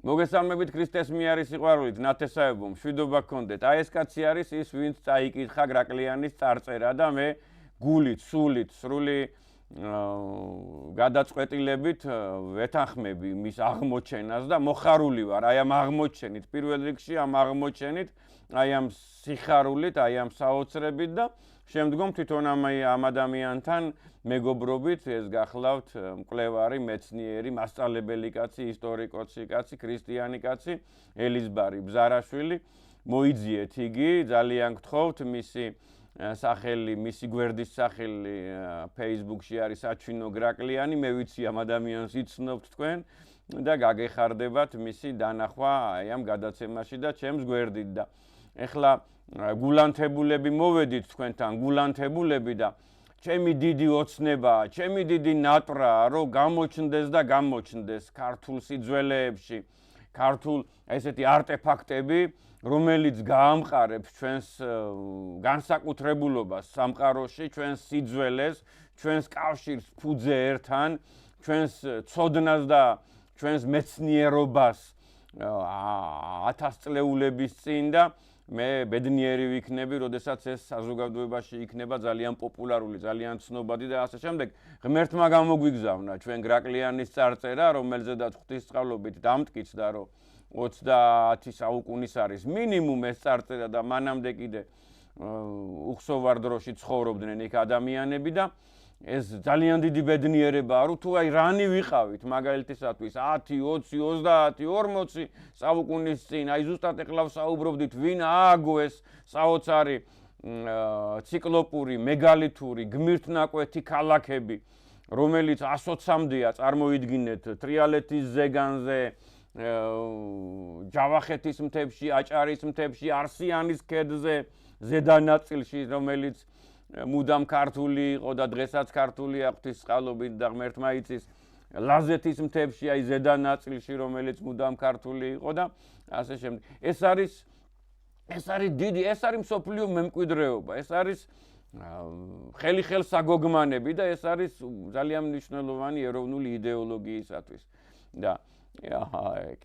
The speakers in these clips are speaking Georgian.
მოგესალმებით ქრისტეს მიარის სიყვარულით, ნათესავებო, მშვიდობა გქონდეთ. აი ეს კაცი არის ის, ვინც წაიკითხა გრაკლიანის წარწერა და მე გულით, სრული გადაწყვეტილებით ვეთანხმები მის აღმოჩენას და მოხარული ვარ აი ამ აღმოჩენით, პირველ რიგში ამ აღმოჩენით, აი ამ სიხარულით, აი ამ საოცრებით და შემდგომ თვითონ ამ ადამიანთან მეგობრობით ეს გახლავთ მკვლევარი, მეცნიერი, მასწავლებელი კაცი, ისტორიკოსი კაცი, ქრისტიანი კაცი, ელიზბარი ბზარაშვილი. მოიძიეთ იგი, ძალიან გთხოვთ, მისი სახელი, მისი გვერდის სახელი Facebook-ში არის საჩვინო გრაკლიანი, მე ვიცი ამ ადამიანს იცნობთ თქვენ და გაგეხარდებათ მისი დანახვა აი ამ გადაცემაში და ჩემს გვერდით და ეხლა გულანთებულები მოვედით თქვენთან, გულანთებულები და ჩემი დიდი ოცნებაა, ჩემი დიდი ნატრაა, რომ გამოჩნდეს და გამოჩნდეს ქართულ სიძველეებში, ქართულ ესეთი არტეფაქტები, რომელიც გაამყარებს ჩვენს განსაკუთრებულობას სამყაროში, ჩვენს სიძველეს, ჩვენს კავშირს ფუძე ერთან, ჩვენს ცოდნას და ჩვენს მეცნიერობას 1000 წლეულების წინ და მე ბედნიერი ვიქნები, როდესაც ეს საზოგადოებაში იქნება ძალიან პოპულარული, ძალიან ცნობადი და ასე შემდეგ. ღმერთმა გამოგვიგზავნა ჩვენ გრაკლიანის წარწერა, რომელზედაც ღვთისმსწავლობით დამტკიცდა, რომ 30 საუკუნის არის მინიმუმ ეს წარწერა და მანამდე კიდე უხსოვარ დროში ცხოვრობდნენ იქ ადამიანები და ეს ძალიან დიდი ბედნიერებაა, რომ თუ აი რანი ვიყავით, მაგალითისათვის 10, 20, 30, 40 საუკუნის წინ, აი ზუსტად ეხლა ვსაუბრობდით, ვინ ააგო ეს საოცარი ციკლოპური, მეგალითური, გმირთნაკვეთი ქალაქები, რომელიც 120-მდეა, წარმოიდგინეთ, თრიალეთის ზეგანზე, ჯავახეთის მთებში, აჭარის მთებში, არსიანის ქედზე, ზედა ნაწილში, რომელიც მუდამ ქართული იყო და დღესაც ქართულია ღვთისმსწავლობით და ღმერთმა იცის ლაზეთის მთებში აი ზედა ნაწილში რომელიც მუდამ ქართული იყო და ასე შემდეგ. ეს არის დიდი, ეს არის მსოფლიო მემკვიდრეობა, ეს არის ხელსაგოგმანები და ეს არის ძალიან მნიშვნელოვანი ეროვნული იდეოლოგიისათვის. და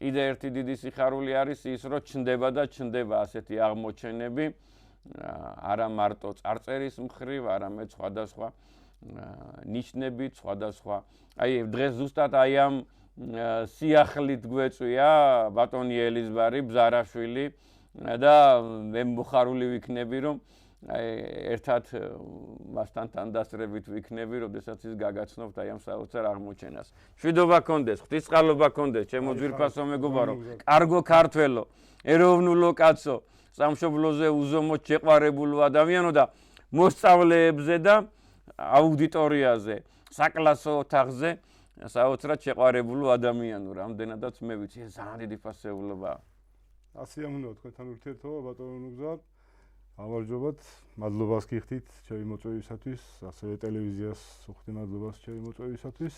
კიდე ერთი დიდი სიხარული არის ის, რომ ჩნდება და ჩნდება ასეთი აღმოჩენები არა მარტო წარწერის მხრივ, არამედ სხვადასხვა ნიშნებით, სხვადასხვა. აი დღეს ზუსტად აი ამ სიახლით გვეწვია ბატონი ელიზბარი ბზარაშვილი და მე მოხარული ვიქნები, რომ ერთად მასთან თანდასწრებით ვიქნები, როდესაც ის გაგაცნობთ აი ამ საოცარ აღმოჩენას. მშვიდობა გქონდეს, ღვთისმსწავლობა გქონდეს, ჩემო ძვირფასო მეგობარო, კარგო ქართველო, ეროვნულო კაცო, სამშობლოზე უზომოდ შეყვარებულო ადამიანო და მოსწავლეებზე და აუდიტორიაზე, საკლასო ოთახზე საოცრად შეყვარებულო ადამიანო, რამდენადაც მე ვიცი, ეს ძალიან დიდი ფასეულობაა. ასე ამუნდა თქვენთან ურთიერთობა, ბატონო გზა. გამარჯობათ, მადლობას გიხდით ჩემი მოწვევისათვის, ასევე ტელევიზიას უხდი მადლობას ჩემი მოწვევისათვის.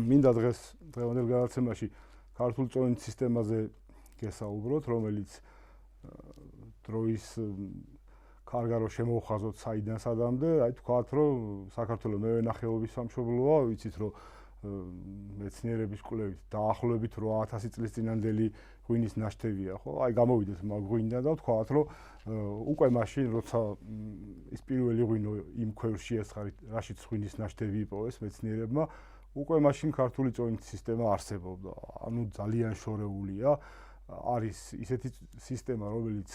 მინდა დღევანდელ გადაცემაში ქართულ წონით სისტემაზე გესაუბროთ, რომელიც დროის კარგარო შემოვხაზოთ საიდან სადამდე, აი თქვათ, რომ საქართველოს მევენახეობის სამშობლოა, ვიცით, რომ მეცნიერების კვლევით დაახლოებით 8000 წლის წინანდელი ღვინის ნაშთებია, ხო? აი გამოვიდეთ მაგ ღვინიდან და თქვათ, რომ უკვე მაშინ როცა ის პირველი ღვინო იმ ქვევრში ესხარით, რაშიც ღვინის ნაშთები იპოვეს მეცნიერებმა, უკვე მაშინ ქართული წონით სისტემა არსებობდა. ანუ ძალიან შორეულია. არის ისეთი სისტემა, რომელიც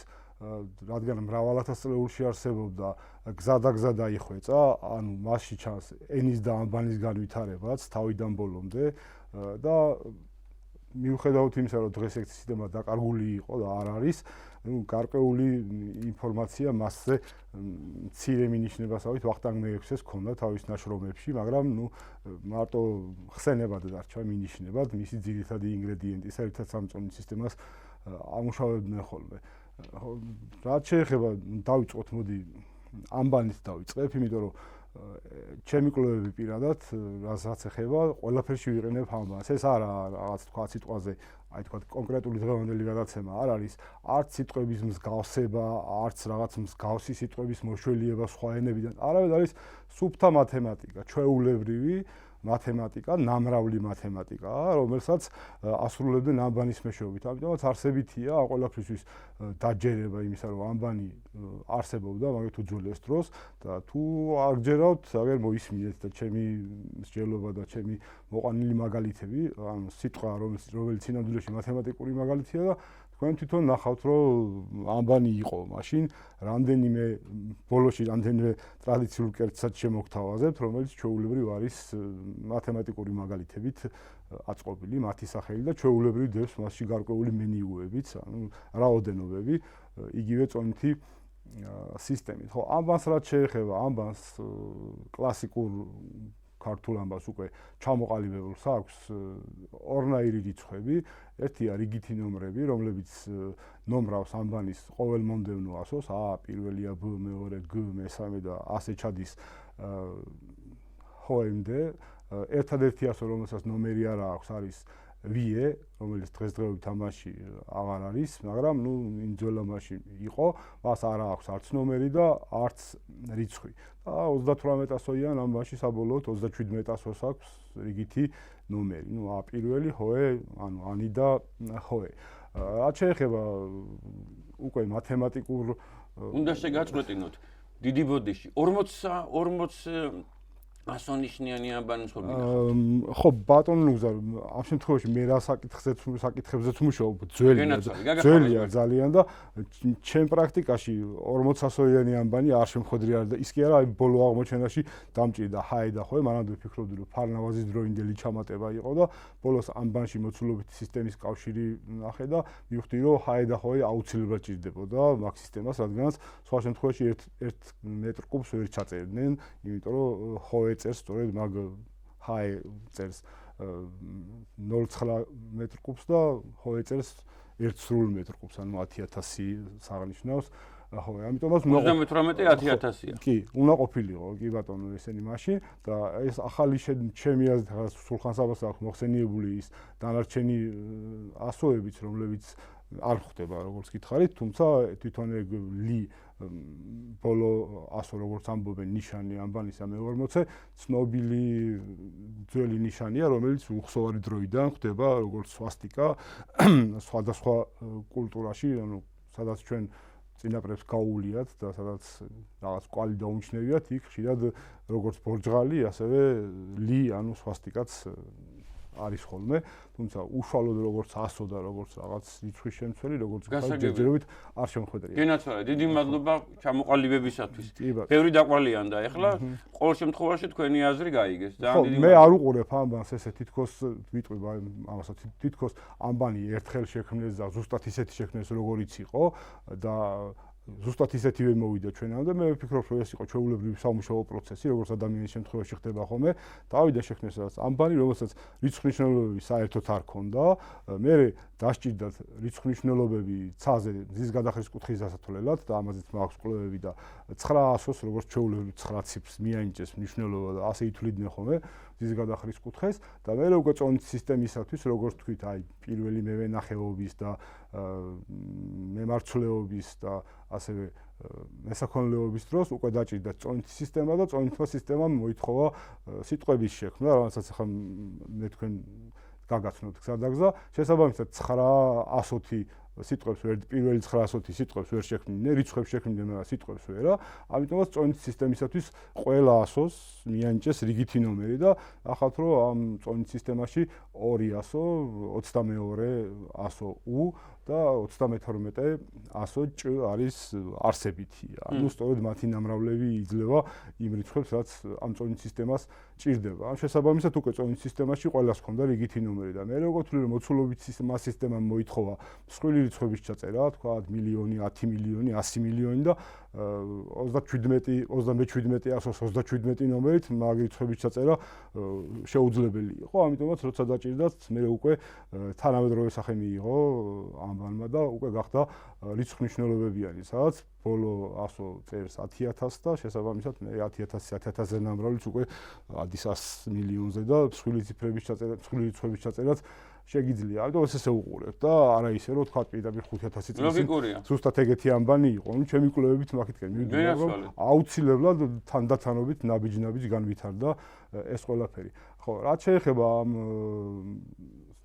რადგან მრავალ ათასწლეულში არსებობდა, გზა დაიხვეწა, ანუ მასში ჩანს ენის და ანბანის განვითარებაც თავიდან ბოლომდე და მიუხედავად იმისა, რომ დღეს ეს სისტემა დაკარგული იყო და არ არის, გარკვეული ინფორმაცია მასზე მცირე მინიშნებასავით ვახტანგ მეექვსეს ჰქონდა თავის ნაშრომებში, მაგრამ მარტო ხსენებად დარჩა მინიშნებად, მისი ძირითადი ინგრედიენტი, საერთოდ სამწონით სისტემას ამუშავებდნენ ხოლმე. რაც შეეხება, დავიწყოთ, მოდი ანბანით დავიწყებ, იმიტომ რომ ჩემი კვლევები პირადად, რასაც ეხება, ყველაფერში ვიყენებ ანბანს. ეს არა რაღაც თქვა სიტყვაზე, აი თქვა კონკრეტული დღევანდელი გადაცემა არ არის, არც სიტყვების მსგავსება, არც რაღაც მსგავსი სიტყვების მოშველიება სხვა ენებიდან. არამედ არის სუფთა მათემატიკა, ჩვეულებრივი, მათემატიკა, ნამრავლი მათემატიკაა, რომელსაც ასრულებდნენ ამბანის მეშვეობით. ამიტომაც არსებითია ამ ყველაფრისთვის დაჯერება იმისა, რომ ამბანი არსებობდა, მაგრამ თუ ძვლის დროს და თუ არ გჯერავთ, აგერ მოისმინეთ და ჩემი მსჯელობა და ჩემი მოყვანილი მაგალითები, ანუ სიტყვა, რომელიც სინამდვილეში მათემატიკური მაგალითია და თქვენ თვითონ ნახავთ, რომ ამბანი იყო მაშინ, ბოლოში რამდენიმე ტრადიციულ კერძსაც შემოგთავაზებთ, რომელიც ჩვეულებრივ არის მათემატიკური მაგალითებით აწყობილი, მათი სახელი და ჩვეულებრივ დევს მასში გარკვეული მენიუებიც, ანუ რაოდენობები, იგივე წონითი სისტემით. ხო, ამბანს რაც შეეხება, ამბანს კლასიკურ ქართულ ამბავს უკვე ჩამოყალიბებულს აქვს ორნაირი რიცხვები, ერთია რიგითი ნომრები, რომლებიც ნომრავს ამბანის ყოველ მომდევნო ასოს, A, პირველია B, მეორე G, მესამე და ასე ჩადის ჰოემდე. ერთადერთი ასო, რომელსაც ნომერი არ აქვს, არის VE, რომელიც დღესდღეობით ამაში აღარ არის, მაგრამ იმ ძველ ამაში იყო, მას არ აქვს არც ნომერი და არც რიცხვი. და 38-ასოიან ამაში საბოლოოდ 37-ასოს აქვს რიგითი ნომერი. A პირველი, ჰოე, ანუ ანი და ჰოე. რაც შეეხება უკვე მათემატიკურ უნდა შეგაწყვეტინოთ დიდი ბოდიში 40 ასონიშნიანი ამბანის ხომ გინახავთ? ხო, ბატონ ნუგზარ, ამ შემთხვევაში მე რა საკითხებზეც ვმუშაობ, ძველია ძალიან და ჩემ პრაქტიკაში 40-ასოიანი ამბანი არ შემხოდრი არ და ის კი არა, ბოლო აღმოჩენაში დამჭირდა ჰაე და ხოე, მანამდე ვფიქრობდი, რომ ფარნავაზის დროინდელი ჩამატება იყო და ბოლოს ამბანში მოცულობითი სისტემის კავშირი ნახე და მივხვდი, რომ ჰაე და ხოე აუცილებლად ჭირდებოდა მაგ სისტემას, რადგანაც სხვა შემთხვევაში 1 მეტრ კუბს ვერ ჩაწერდნენ, იმიტომ რომ ხოე წერს სწორედ მაგ ჰაე წერს 0.9 მეტრ კუბს და ჰოე წერს 1 მეტრ კუბს, ანუ 10000 საღნიშნავს. ხო, ამიტომაც 38-1000-ია. კი, უნდა ყოფილიყო, კი ბატონო, ესენი მაშინ და ეს ახალი ჩემი აზრით რაღაც სულხან-საბას აქვს მოხსენიებული ის დანარჩენი ასოებიც, რომლებიც არ ხდება, როგორც გითხარით, თუმცა თვითონ ეგ ლი ბოლო ასო როგორც ამბობენ ნიშანი ამბანისა მე-40 ცნობილი ძველი ნიშანია, რომელიც უხსოვარი დროიდან ხდება როგორც სვასტიკა სხვადასხვა კულტურაში, ანუ სადაც ჩვენ წინაპრებს გაუვლიათ და სადაც რაღაც კვალი დაუმჩნევიათ, იქ ხშირად როგორც ბორჯღალი, ასევე ლი, ანუ სვასტიკაც არის ხოლმე, თუმცა უშუალოდ როგორც ასო და როგორც რაღაც რიცხვის შემცველი, როგორც ჯერჯერობით არ შემოხვედრია. გენაცვალე, დიდი მადლობა ჩამოყალიბებისათვის. ბევრი დაყვალიანდა, ეხლა ყოველ შემთხვევაში თქვენი აზრი გაიგეს. ძალიან დიდი. მე არ უყურებ ამბანს ესე თითქოს ვიტყვი ამასაც თითქოს ამბანი ერთხელ შექმნეს და ზუსტად ისეთი შექმნეს როგორიც იყო და ზუსტად ისეთივე მოვიდა ჩვენამდე. მე ვფიქრობ, რომ ეს იყო ჩვეულებრივი სამუშაო პროცესი, როგორც ადამიანის შემთხვევაში ხდება ხოლმე. დავიდა შექმნეს რაღაც ამბანი, რომელსაც რიცხვნიშნულობები საერთოდ არ ქონდა. მე დასჭირდათ რიცხვნიშნულობები ცაზე მზის გადახრის კუთხის დასათვლელად და ამაზეც მაქვს კვლევები და 900-ოს როგორც ჩვეულებრივ 9 ციფრს მიაინჭეს მნიშვნელობა და ასე ითვლიდნენ ხოლმე მზის გადახრის კუთხეს და მე უკვე წონით სისტემისათვის, როგორც თქვით, აი პირველი მევენახეობის და მემარცვლეობის და ასევე მესაქონლეობის დროს უკვე დაჭირდა წონითი სისტემა და წონითმა სისტემამ მოითხოვა სიტყვების შექმნა, რომელსაც ახლა მე თქვენ გაგაცნობთ გზადაგზა, შესაბამისად 910 სიტყვებს პირველი 910 სიტყვებს ვერ შექმნიდნენ, რიცხვებს შექმნიდნენ, მაგრამ სიტყვებს ვერა. ამიტომაც წონითი სისტემისათვის ყველა ასოს მიანიჭეს რიგითი ნომერი და ახალთ რომ ამ წონით სისტემაში 2 ასო, 22 ასო U და 32 ასო Ჭ არის არსებითი. ანუ სწორედ მათი ნამრავლები იძლევა იმ რიცხვებს, რაც ამ წონით სისტემას ჭირდება. ამ შესაბამისად უკვე წონით სისტემაში ყველას ჰქონდა რიგითი ნომერი და მე როგორც ვთვლი, რომ მოცულობითი სისტემამ მოითხოვა მსხვილი რიცხვების ჩაწერა, თქვა მილიონი, 10 მილიონი, 100 მილიონი და 37 ასოს 37 ნომერით მაგ რიცხვების ჩაწერა შეუძლებელი იყო. ამიტომაც როცა დაჭირდათ, მე უკვე თანამედროვე სახე მიიღო ამბანმა და უკვე გახდა რიცხვნიშნულობებიანი, სადაც ბოლო ასო წერს 10000 და შესაბამისად მე 10000-ზე ნამრავლიც უკვე ადის 100 მილიონზე და მსხვილი ციფრების ჩაწერა, მსხვილი რიცხვების ჩაწერაც შეგიძლია. ამიტომ ესე უყურებ და არა ისე რომ თქვა პირდაპირ 5000 წელს. ზუსტად ეგეთი ამბანი იყო. ნუ ჩემი კვლევებით მაგითკენ მივიდოდა რომ აუცილებლად თანდათანობით ნაბიჯ განვითარდა ეს ყველაფერი. ხო, რაც შეეხება ამ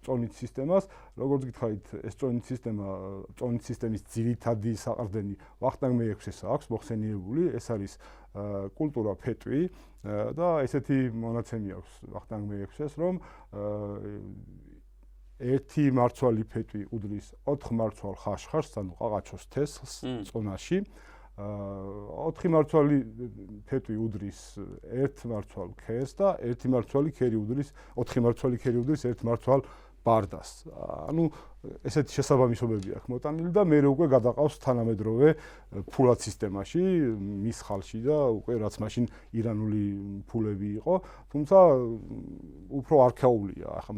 წონით სისტემას, როგორც გითხარით, ეს წონით სისტემის ძირითადი საყრდენი ვახტანგ მეექვსეს აქვს მოხსენიებული, ეს არის კულტურა ფეტვი და ესეთი მონაცემი აქვს ვახტანგ მეექვსეს, რომ ერთი მარცვალი ფეტვი უდრის 4 მარცვალ ხაშხაშს, ანუ ყაყაჩოს თესლს წონაში. 4 მარცვალი ფეტვი უდრის 1 მარცვალ ქერს და 1 მარცვალი ქერი უდრის 4 მარცვალი ქერი უდრის 1 მარცვალ ბარდას. ანუ ესეთი შესაბამისობები აქვს მოტანილი და მე უკვე გადაყავს თანამედროვე ფულად სისტემაში, მის ხალში და უკვე რაც მაშინ ირანული ფულები იყო, თუმცა უფრო არქაულია. ახლა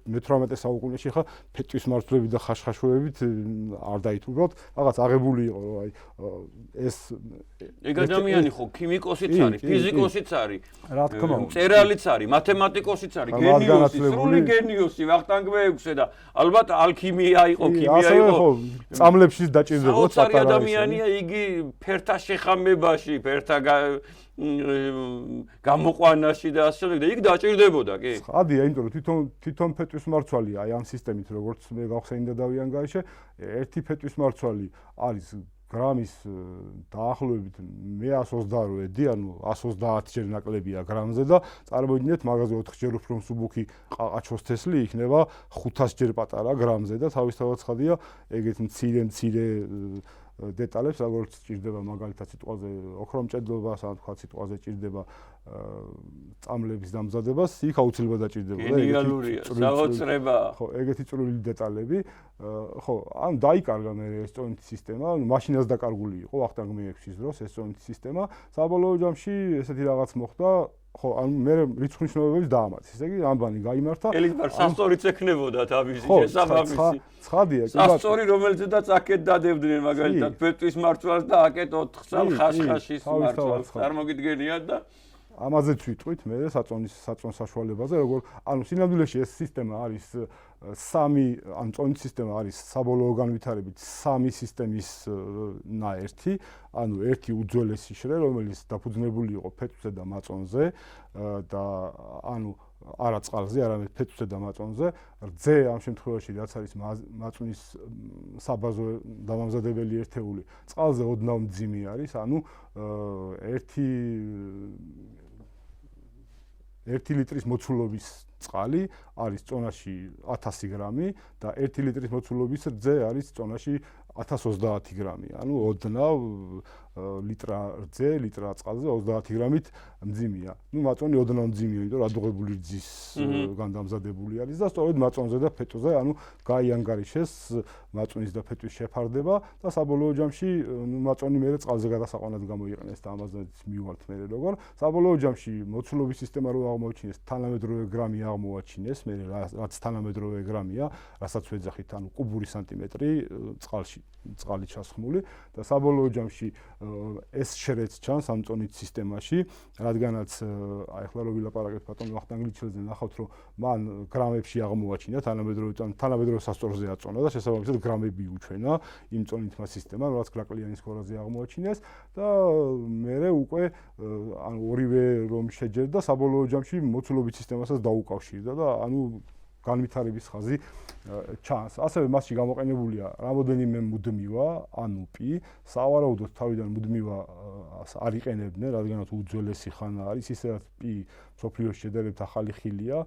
მე-18 საუკუნეში ხა ფეტვის მარცვლები და ხაშხაშოებით არ დაითუბროთ, რაღაც აღებული იყო, აი ეს ეგ ადამიანი ხო ქიმიკოსიც არის, ფიზიკოსიც არის, რა თქმა უნდა, მწერალიც არის, მათემატიკოსიც არის, გენიოსი, სრული გენიოსი ვახტანგ მეექვსე და ალბათ ალქიმია იყო, ქიმია იყო. ხო, წამლებშიც დაჭირდებოდა პატარა ადამიანია, იგი ფერთა შეხამებაში, ფერთა გამოყვანაში და ასე შემდეგ და იქ დაჭირდებოდა, კი? ხადია, იმიტომ რომ თვითონ ფეტვის მარცვალი აი ამ სისტემით, როგორც მე გავხსენდა დავიან გაიშე, ერთი ფეტვის მარცვალი არის გრამის დაახლოებით 128 დი, ანუ 130 ჯერ ნაკლებია გრამზე და წარმოიდგინეთ მაგაზე 4 ჯერ უფრო მსუბუქი ყაყაჩოს თესლი იქნება 500 ჯერ პატარა გრამზე და თავისთავად ხადია ეგეთ მცირე დეტალებს, როგორც ჭირდება მაგალითად სიტყვაზე ოქრომჭედლობას, ან თქვა სიტყვაზე ჭირდება წამლების დამზადებას, იქ აუცილებლად დაჭირდებოდა გენიალურია, საოცრება. ხო, ეგეთი წვრილი დეტალები. ხო, ან დაიკარგა მე ეს წონითი სისტემა, მაშინაც დაკარგული იყო ვახტანგ მეექვსის დროს ეს წონითი სისტემა. საბოლოო ჯამში ესეთი რაღაც მოხდა, ხო, ან მე რიცხვნიშნებებიც დაამატეს. ესე იგი, ამბანი გაიმართა. ელიტარ სასწორიც ექნებოდა თავისი შესაბამისი. ცხადია, კი ბატონო. სასწორი, რომელზეც აკეთ დადებდნენ მაგალითად ფეტვის მარცვალს და აკეთ 4 წელ ხაშხაშის მარცვალს. წარმოგიდგენიათ და ამაზეც ვიტყვით მე საწონ საშუალებაზე, როგორ ანუ სინამდვილეში ეს სისტემა არის ან წონით სისტემა არის საბოლოო განვითარებით 3 სისტემის ნაერთი, ანუ ერთი უძველესი შრე, რომელიც დაფუძნებული იყო ფეტვზე და მაწონზე და ანუ არა წყალზე, არამედ ფეტვზე და მაწონზე. რძე ამ შემთხვევაში რაც არის მაწვნის საბაზო დამამზადებელი ერთეული, წყალზე ოდნავ მძიმე არის, ანუ 1 ლიტრის მოცულობის წყალი არის წონაში 1000 გრამი და 1 ლიტრის მოცულობის რძე არის წონაში 1030 გრამი. ანუ ოდნავ ლიტრა რძე, ლიტრა წყალზე 30 გრამით მძიმეა. ნუ მაწონი ოდნავ მძიმეა, იმიტომ რომ ადუღებული რძის განდამზადებული არის და სწორედ მაწონზე და ფეტვზე, ანუ გაიანგარიშეს მაწონის და ფეტვის შეფარდება და საბოლოო ჯამში მაწონი მერე წყალზე გადასაყვანად გამოიყენეს და ამაზეც მივართ მე როგორ. საბოლოო ჯამში მოცულობის სისტემა რო აღმოაჩინეს, თანამედროვე გრამი აღმოაჩინეს, მე რაც თანამედროვე გრამია, რასაც ვეძახით, ანუ კუბური სანტიმეტრი წყალი ჩასხმული და საბოლოო ჯამში ეს შრეც ჩანს ამ წონით სისტემაში, რადგანაც აი ახლა რო ვილაპარაკეთ ბატონ ვახტანგ ლიჩელზე, ნახავთ რომ მან გრამებში აღმოაჩინა თანამედროვე სასწორზე აწონა და შესაბამისად გრამები უჩვენა იმ წონითმა სისტემამ, რაც კრაკლიანის ხორაზე აღმოაჩინეს და მერე უკვე ანუ ორივე რომ შეჯერდა საბოლოო ჯამში მოცულობის სისტემასაც დაუკავშირდა და ანუ განვითარების ხაზი ჩანს. ასევე მასში გამოყენებულია რამოდენიმე მუდმივა, ანუ პი, სავარაუდოდ თავიდან მუდმივა არ იყენებდნენ, რადგანაც უძველესი ხანა არის, ისედაც პი მსოფლიოში შედარებით ახალი ხილია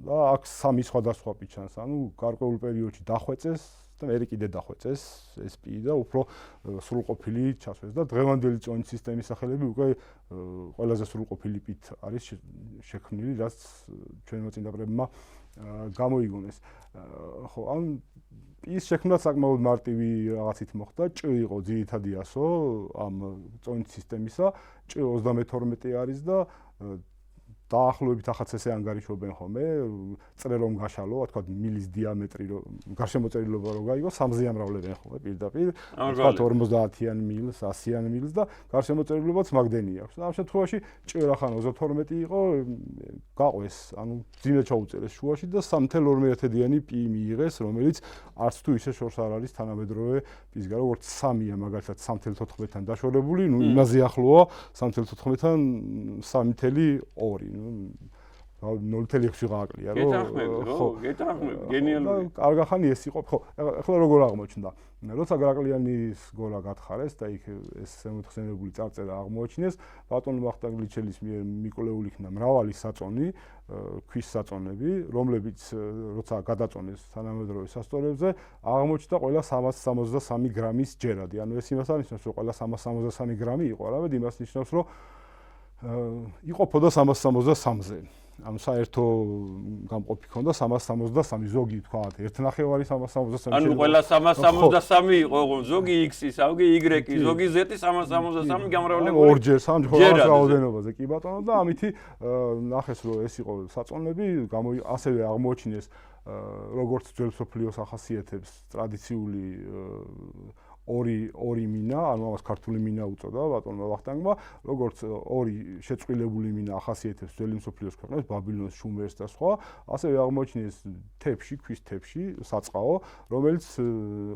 და აქ 3 სხვადასხვა პი ჩანს, ანუ გარკვეულ პერიოდში დახვეწეს და მე კიდე დახვეწეს ეს პი და უფრო სრულყოფილი ჩასვეს და დღევანდელი წონით სისტემის სახელები უკვე ყველაზე სრულყოფილი პით არის შექმნილი, რაც ჩვენმა წინაპრებმა გამოიგონეს. ხო, ან ის შექმნა საკმაოდ მარტივი რაღაცით მოხდა, ჭ იყო ძირითადი ასო ამ წონით სისტემისა, ჭ 32 არის და დაახლოებით 1000-ზე ანგარიშობენ ხოლმე, წრე რომ გაშალო, თქვა მილის დიამეტრი რომ გარშემოწერილობა რო გაიგო, 3-ზე ამრავლებენ ხოლმე პირდაპირ, თქვა 50-იან მილს, 100-იან მილს და გარშემოწერილობაც მაგდენი აქვს. ამ შემთხვევაში ჭ რახან 32 იყო, გაყვეს, ანუ ძიმე ჩაუწერეს შუაში და 3.2-იანი პი მიიღეს, რომელიც არც თუ ისე შორს არ არის თანამედროვე პისგან, როგორც 3-ია მაგალითად 3.14-თან დაშორებული, ნუ იმაზე ახლოა 3.14-თან 3.2. 0.6 გააკლია, რომ გეთანხმები, გენიალური. კარგახანი ეს იყო, ხო, ახლა როგორ აღმოჩნდა? როცა გრაკლიანის გოლა გათხარეს და იქ ეს შემოთხსენებული წარწერა აღმოაჩინეს, ბატონ ვახტანგლიჩელის მიერ მიკვლეული იქნა მრავალი საწონი, ქვის საწონები, რომლებიც როცა გადაწონეს თანამედროვე სასწორებზე, აღმოჩნდა ყველა 363 გრამის ჯერადი. ანუ ეს იმას არნიშნავს, რომ ყველა 363 გრამი იყო, არამედ იმას ნიშნავს, რომ იყოფოდა 363-ზე. ანუ საერთო გამყოფი ქონდა 363, ზოგი თქვათ 1/9 363. ანუ ყველა 363 იყო, ზოგი X-ი, ზოგი Y-ი, ზოგი Z-ი 363 გამრავლებული. ორჯერ, სამჯერ რაოდენობაზე კი ბატონო და ამითი ნახეს რომ ეს იყო საწონები, ასევე აღმოჩინეს როგორც ძველ სოფლიოს ახასიათებს ტრადიციული ორი მინა, ანუ ამას ქართული მინა უწოდა ბატონმა ვახტანგმა, როგორც ორი შეწყვილებული მინა ახასიათებს ძველი მსოფლიოს ქვეყნებს, ბაბილონს, შუმერს და სხვა, ასევე აღმოჩინეს თეფში, ქვის თეფში, საწყაო, რომელიც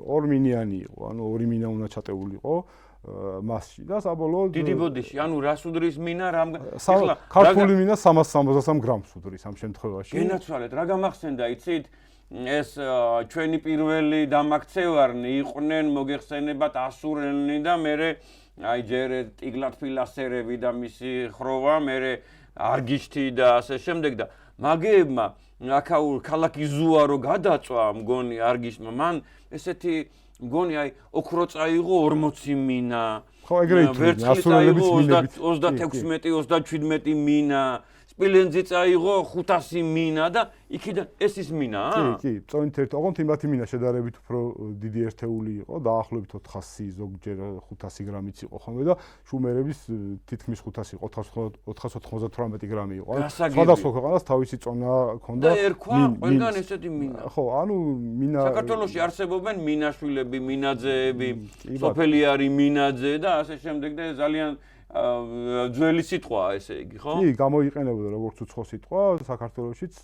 ორმინიანი იყო, ანუ ორი მინა უნდა ჩატეულიყო მასში და საბოლოოდ დიდი ბოდიში, ანუ რას უდრის მინა, ქართული მინა 363 გრამს უდრის ამ შემთხვევაში. გენაცვალეთ, რა გამახსენდა, იცით? ეს ჩვენი პირველი დამაქცევარნი იყვნენ მოგეხსენებათ ასურელნი და მე აი ჯერ ტიგლათფილასერები და მისი ხროვა, მე არგიშთი და ასე შემდეგ და მაგეებმა აქაურ ქალაქი ზუა რო გადაწვა მგონი არგიშმა, მან ესეთი მგონი აი ოქრო წაიღო 40 მინა, ხო ეგრე იყო ასურელების მინები 36-37 მინა, სპილენძი წაიღო 500 მინა და იქიდან ეს ის მინაა? კი, წონით ერთ, ოღონდ იმათი მინა შედარებით უფრო დიდი ერთეული იყო, დაახლოებით 400, ზოგჯერ 500 გრამიც იყო ხოლმე და შუმერების თითქმის 500 იყო, 498 გრამი იყო. სხვადასხვა ქვეყანას თავისი წონა ჰქონდა. და ერქვა ყველგან ესეთი მინა. ხო, ანუ მინა საქართველოში არსებობენ მინაშვილები, მინაძეები, სოფელიარი მინაძე და ასე შემდეგ და ძალიან ძველი სიტყვაა ესე იგი, ხო? კი, გამოიყენებოდა როგორც უცხო სიტყვა საქართველოშიც,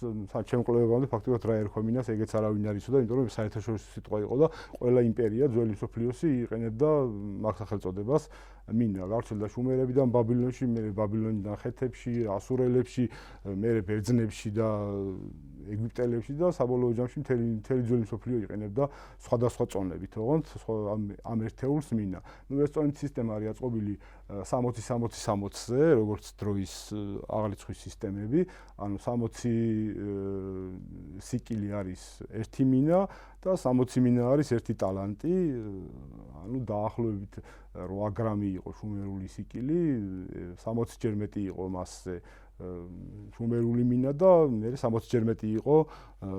ჩემ კვლევებამდე ფაქტობრივად რა ერქვა მინას, ეგეც არავინ არ იცოდა, იმიტომ რომ საერთაშორისო სიტყვა იყო და ყველა იმპერია, ძველი მსოფლიოსი იყენებდა მაგ სახელწოდებას მინა. გავრცელდა შუმერებიდან ბაბილონში, მე ბაბილონიდან ხეთებში, ასურელებში, მე ბერძნებში და ეგვიპტელებში და საბოლოო ჯამში მთელი ძველი მსოფლიო იყენებდა სხვადასხვა წონებით, ოღონდ ამ ერთეულს მინა. ნუ ეს წონით სისტემა არის აწყობილი 60-60-60-ზე, როგორც დროის აღრიცხვის სისტემები, ანუ 60 სიკილი არის ერთი მინა და 60 მინა არის ერთი ტალანტი, ანუ დაახლოებით 8 გრამი იყო შუმერული სიკილი, 60 ჯერ მეტი იყო მასზე შუმერული მინა და მე 60 ჯერ მეტი იყო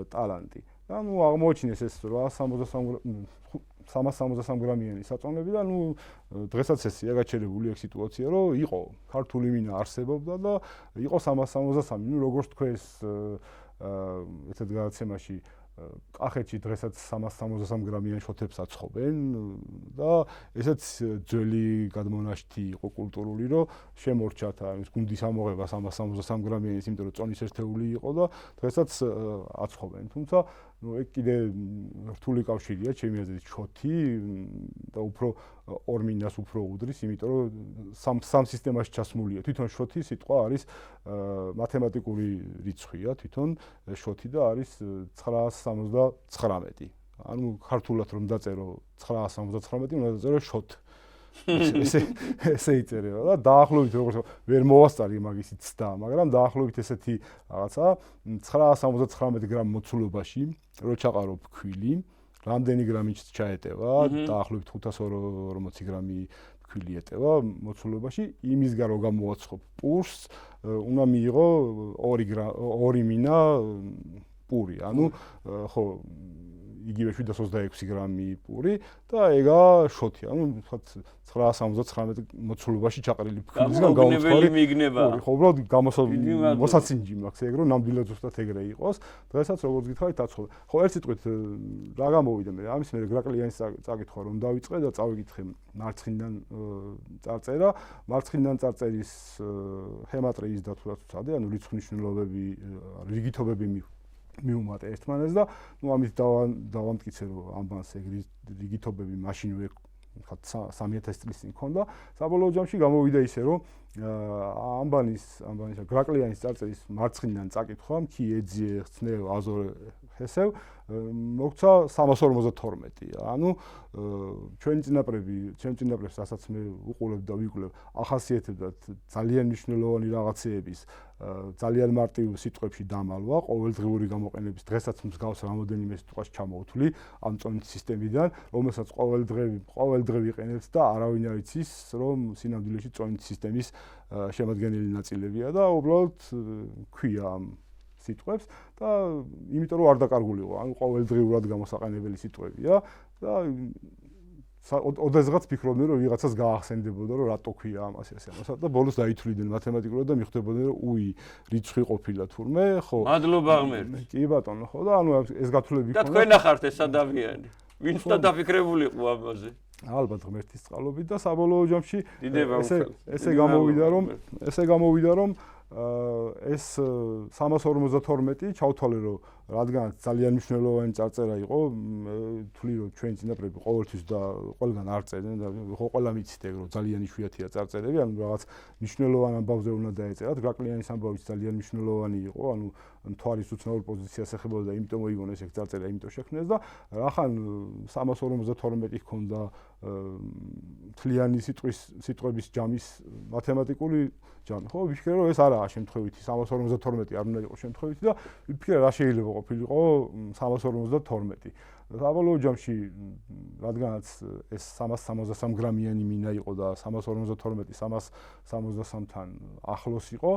ტალანტი. და ნუ აღმოჩინეს ეს 363 გრამიანი საწონები და ნუ დღესაც ესია გაჩერებული ეგ სიტუაცია, რომ იყო ქართული მინა არსებობდა და იყო 363. ნუ როგორც თქვეს ესეთ გადაცემაში კახეთში დღესაც 363 გრამიან შოთებს აცხობენ და ესეც ძველი გადმონაშთი იყო კულტურული, რომ შემორჩათ ის გუნდის ამოღება 363 გრამიანის, იმიტომ რომ წონის ერთეული იყო და დღესაც აცხობენ. თუმცა ნუ ეგ კიდე რთული კავშირია ჩემი აზრით შოთი და უფრო ორ მინას უფრო უდრის, იმიტომ რომ სამ სისტემაში ჩასმულია. თვითონ შოთი სიტყვა არის მათემატიკური რიცხვია, თვითონ შოთი და არის 979. ანუ ქართულად რომ დაწერო 979, უნდა დაწერო შოთ. ესე იწერება და დაახლოებით როგორც ვერ მოვასწარი მაგისი ცდა, მაგრამ დაახლოებით ესეთი რაღაცა 979 გრამ მოცულობაში რო ჩაყარო ფქვილი, რამდენი გრამი ჩაეტევა, დაახლოებით 540 გრამი ფქვილი ეტევა მოცულობაში, იმისგან რო გამოვაცხობ პურს, უნდა მიიღო 2 მინა პური, ანუ ხო იგივე 726 გრამი პური და ეგა შოთი, ანუ თქვათ 979 მოცულობაში ჩაყრილი ფქვილისგან გამოვაცხარი მიგნება. ხო, უბრალოდ მოსაცინჯი მაქვს ეგ რომ ნამდვილად ზუსტად ეგრე იყოს. დღესაც როგორც გითხარით აცხობ. ხო, ერთ სიტყვით რა გამოვიდა მე? ამის მე გრაკლიანის წაკითხვა რომ დავიწყე და წავიკითხე მარცხნიდან წარწერა. მარცხნიდან წარწერის ჰემატრიის და თუ რაც უცადე, ანუ რიცხვნიშნულობები, რიგითობები მიუმატე ერთმანეთს და ნუ ამით დავამტკიცე რომ ამბანს ეგ რიგითობები მაშინვე 3000 წლის წინ ქონდა. საბოლოო ჯამში გამოვიდა ისე, რომ ამბანის გრაკლიანის წარწერის მარცხნიდან წაკითხვა, კი ეძიე ხცნევ აზორ ხესევ მოგცა 352. ანუ ჩვენი წინაპრებს რასაც მე უყურებ და ვიკვლევ, ახასიათებდათ ძალიან მნიშვნელოვანი რაღაცეების ძალიან მარტივ სიტყვებში დამალვა, ყოველდღიური გამოყენების დღესაც მსგავს რამოდენიმე სიტყვას ჩამოვთვლი ამ წონით სისტემიდან, რომელსაც ყოველდღე ვიყენებთ და არავინ არ იცის, რომ სინამდვილეში წონით სისტემის შემადგენელი ნაწილებია და უბრალოდ ქვია ამ სიტყვებს და იმიტომ რომ არ დაკარგულიყო, ანუ ყოველდღიურად გამოსაყენებელი სიტყვებია და ოდესღაც ფიქრობდნენ რომ ვიღაცას გაახსენდებოდა რომ რატო ქვია ამას ესე ამასა და ბოლოს დაითვლიდნენ მათემატიკურად და მიხვდებოდნენ რომ უი რიცხვი ყოფილა თურმე ხო მადლობა ღმერთს კი ბატონო ხო და ანუ ეს გათვლები და თქვენ ახართ ეს ადამიანი ვინც და დაფიქრებულიყო ამაზე ალბათ ღმერთის წყალობით და საბოლოო ჯამში ესე გამოვიდა რომ ეს 352 ჩავთვალე რომ რადგან ძალიან მნიშვნელოვანი წარწერა იყო თვლი რომ ჩვენი წინაპრები ყოველთვის და ყველგან არ წერდნენ და ხო ყველა მიცით ეგ რომ ძალიან იშვიათია წარწერები ანუ რაღაც მნიშვნელოვან ამბავზე უნდა დაეწერათ გრაკლიანის ამბავიც ძალიან მნიშვნელოვანი იყო ანუ მთვარის უცნაურ პოზიციას ეხებოდა და იმიტომ მოიგონეს ეგ წარწერა იმიტომ შექმნეს და რახან 352 ჰქონდა თლიანი სიტყვების ჯამის მათემატიკური ჯამი ხო ვიფიქრე რომ ეს არაა შემთხვევითი 352 არ უნდა იყოს შემთხვევითი და ვიფიქრე რა შეიძლება ყოფილიყო 352 საბოლოო ჯამში რადგანაც ეს 363 გრამიანი მინა იყო და 352 363-თან ახლოს იყო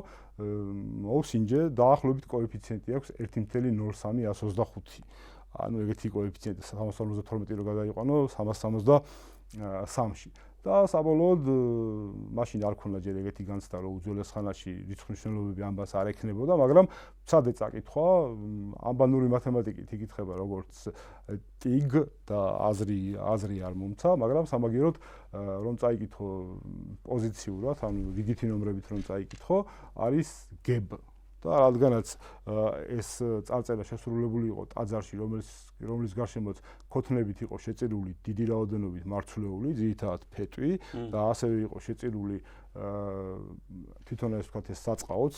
მოვსინჯე დაახლოებით კოეფიციენტი აქვს 1.0325 ანუ ეგეთი კოეფიციენტი 352 რო გადაიყვანო 363-ში და საბოლოოდ მაშინ არ ქონდა ჯერ ეგეთი განცდა რომ უძველეს ხანაში რიცხვის ამბას არ ექნებოდა მაგრამ ცადე წაკითხვა ამბანური მათემატიკით იკითხება როგორც ტიგ და აზრი არ მომცა მაგრამ სამაგიეროდ რომ წაიკითხო პოზიციურად ანუ რიგითი ნომრებით რომ წაიკითხო არის გებ და რადგანაც ეს წარწერა შესრულებული იყო ტაძარში რომლის გარშემოც ქოთნებით იყო შეწირული დიდი რაოდენობით მარცვლეული ძირითადად ფეტვი და ასევე იყო შეწირული თვითონ ეს ვთქვათ ეს საწყაოც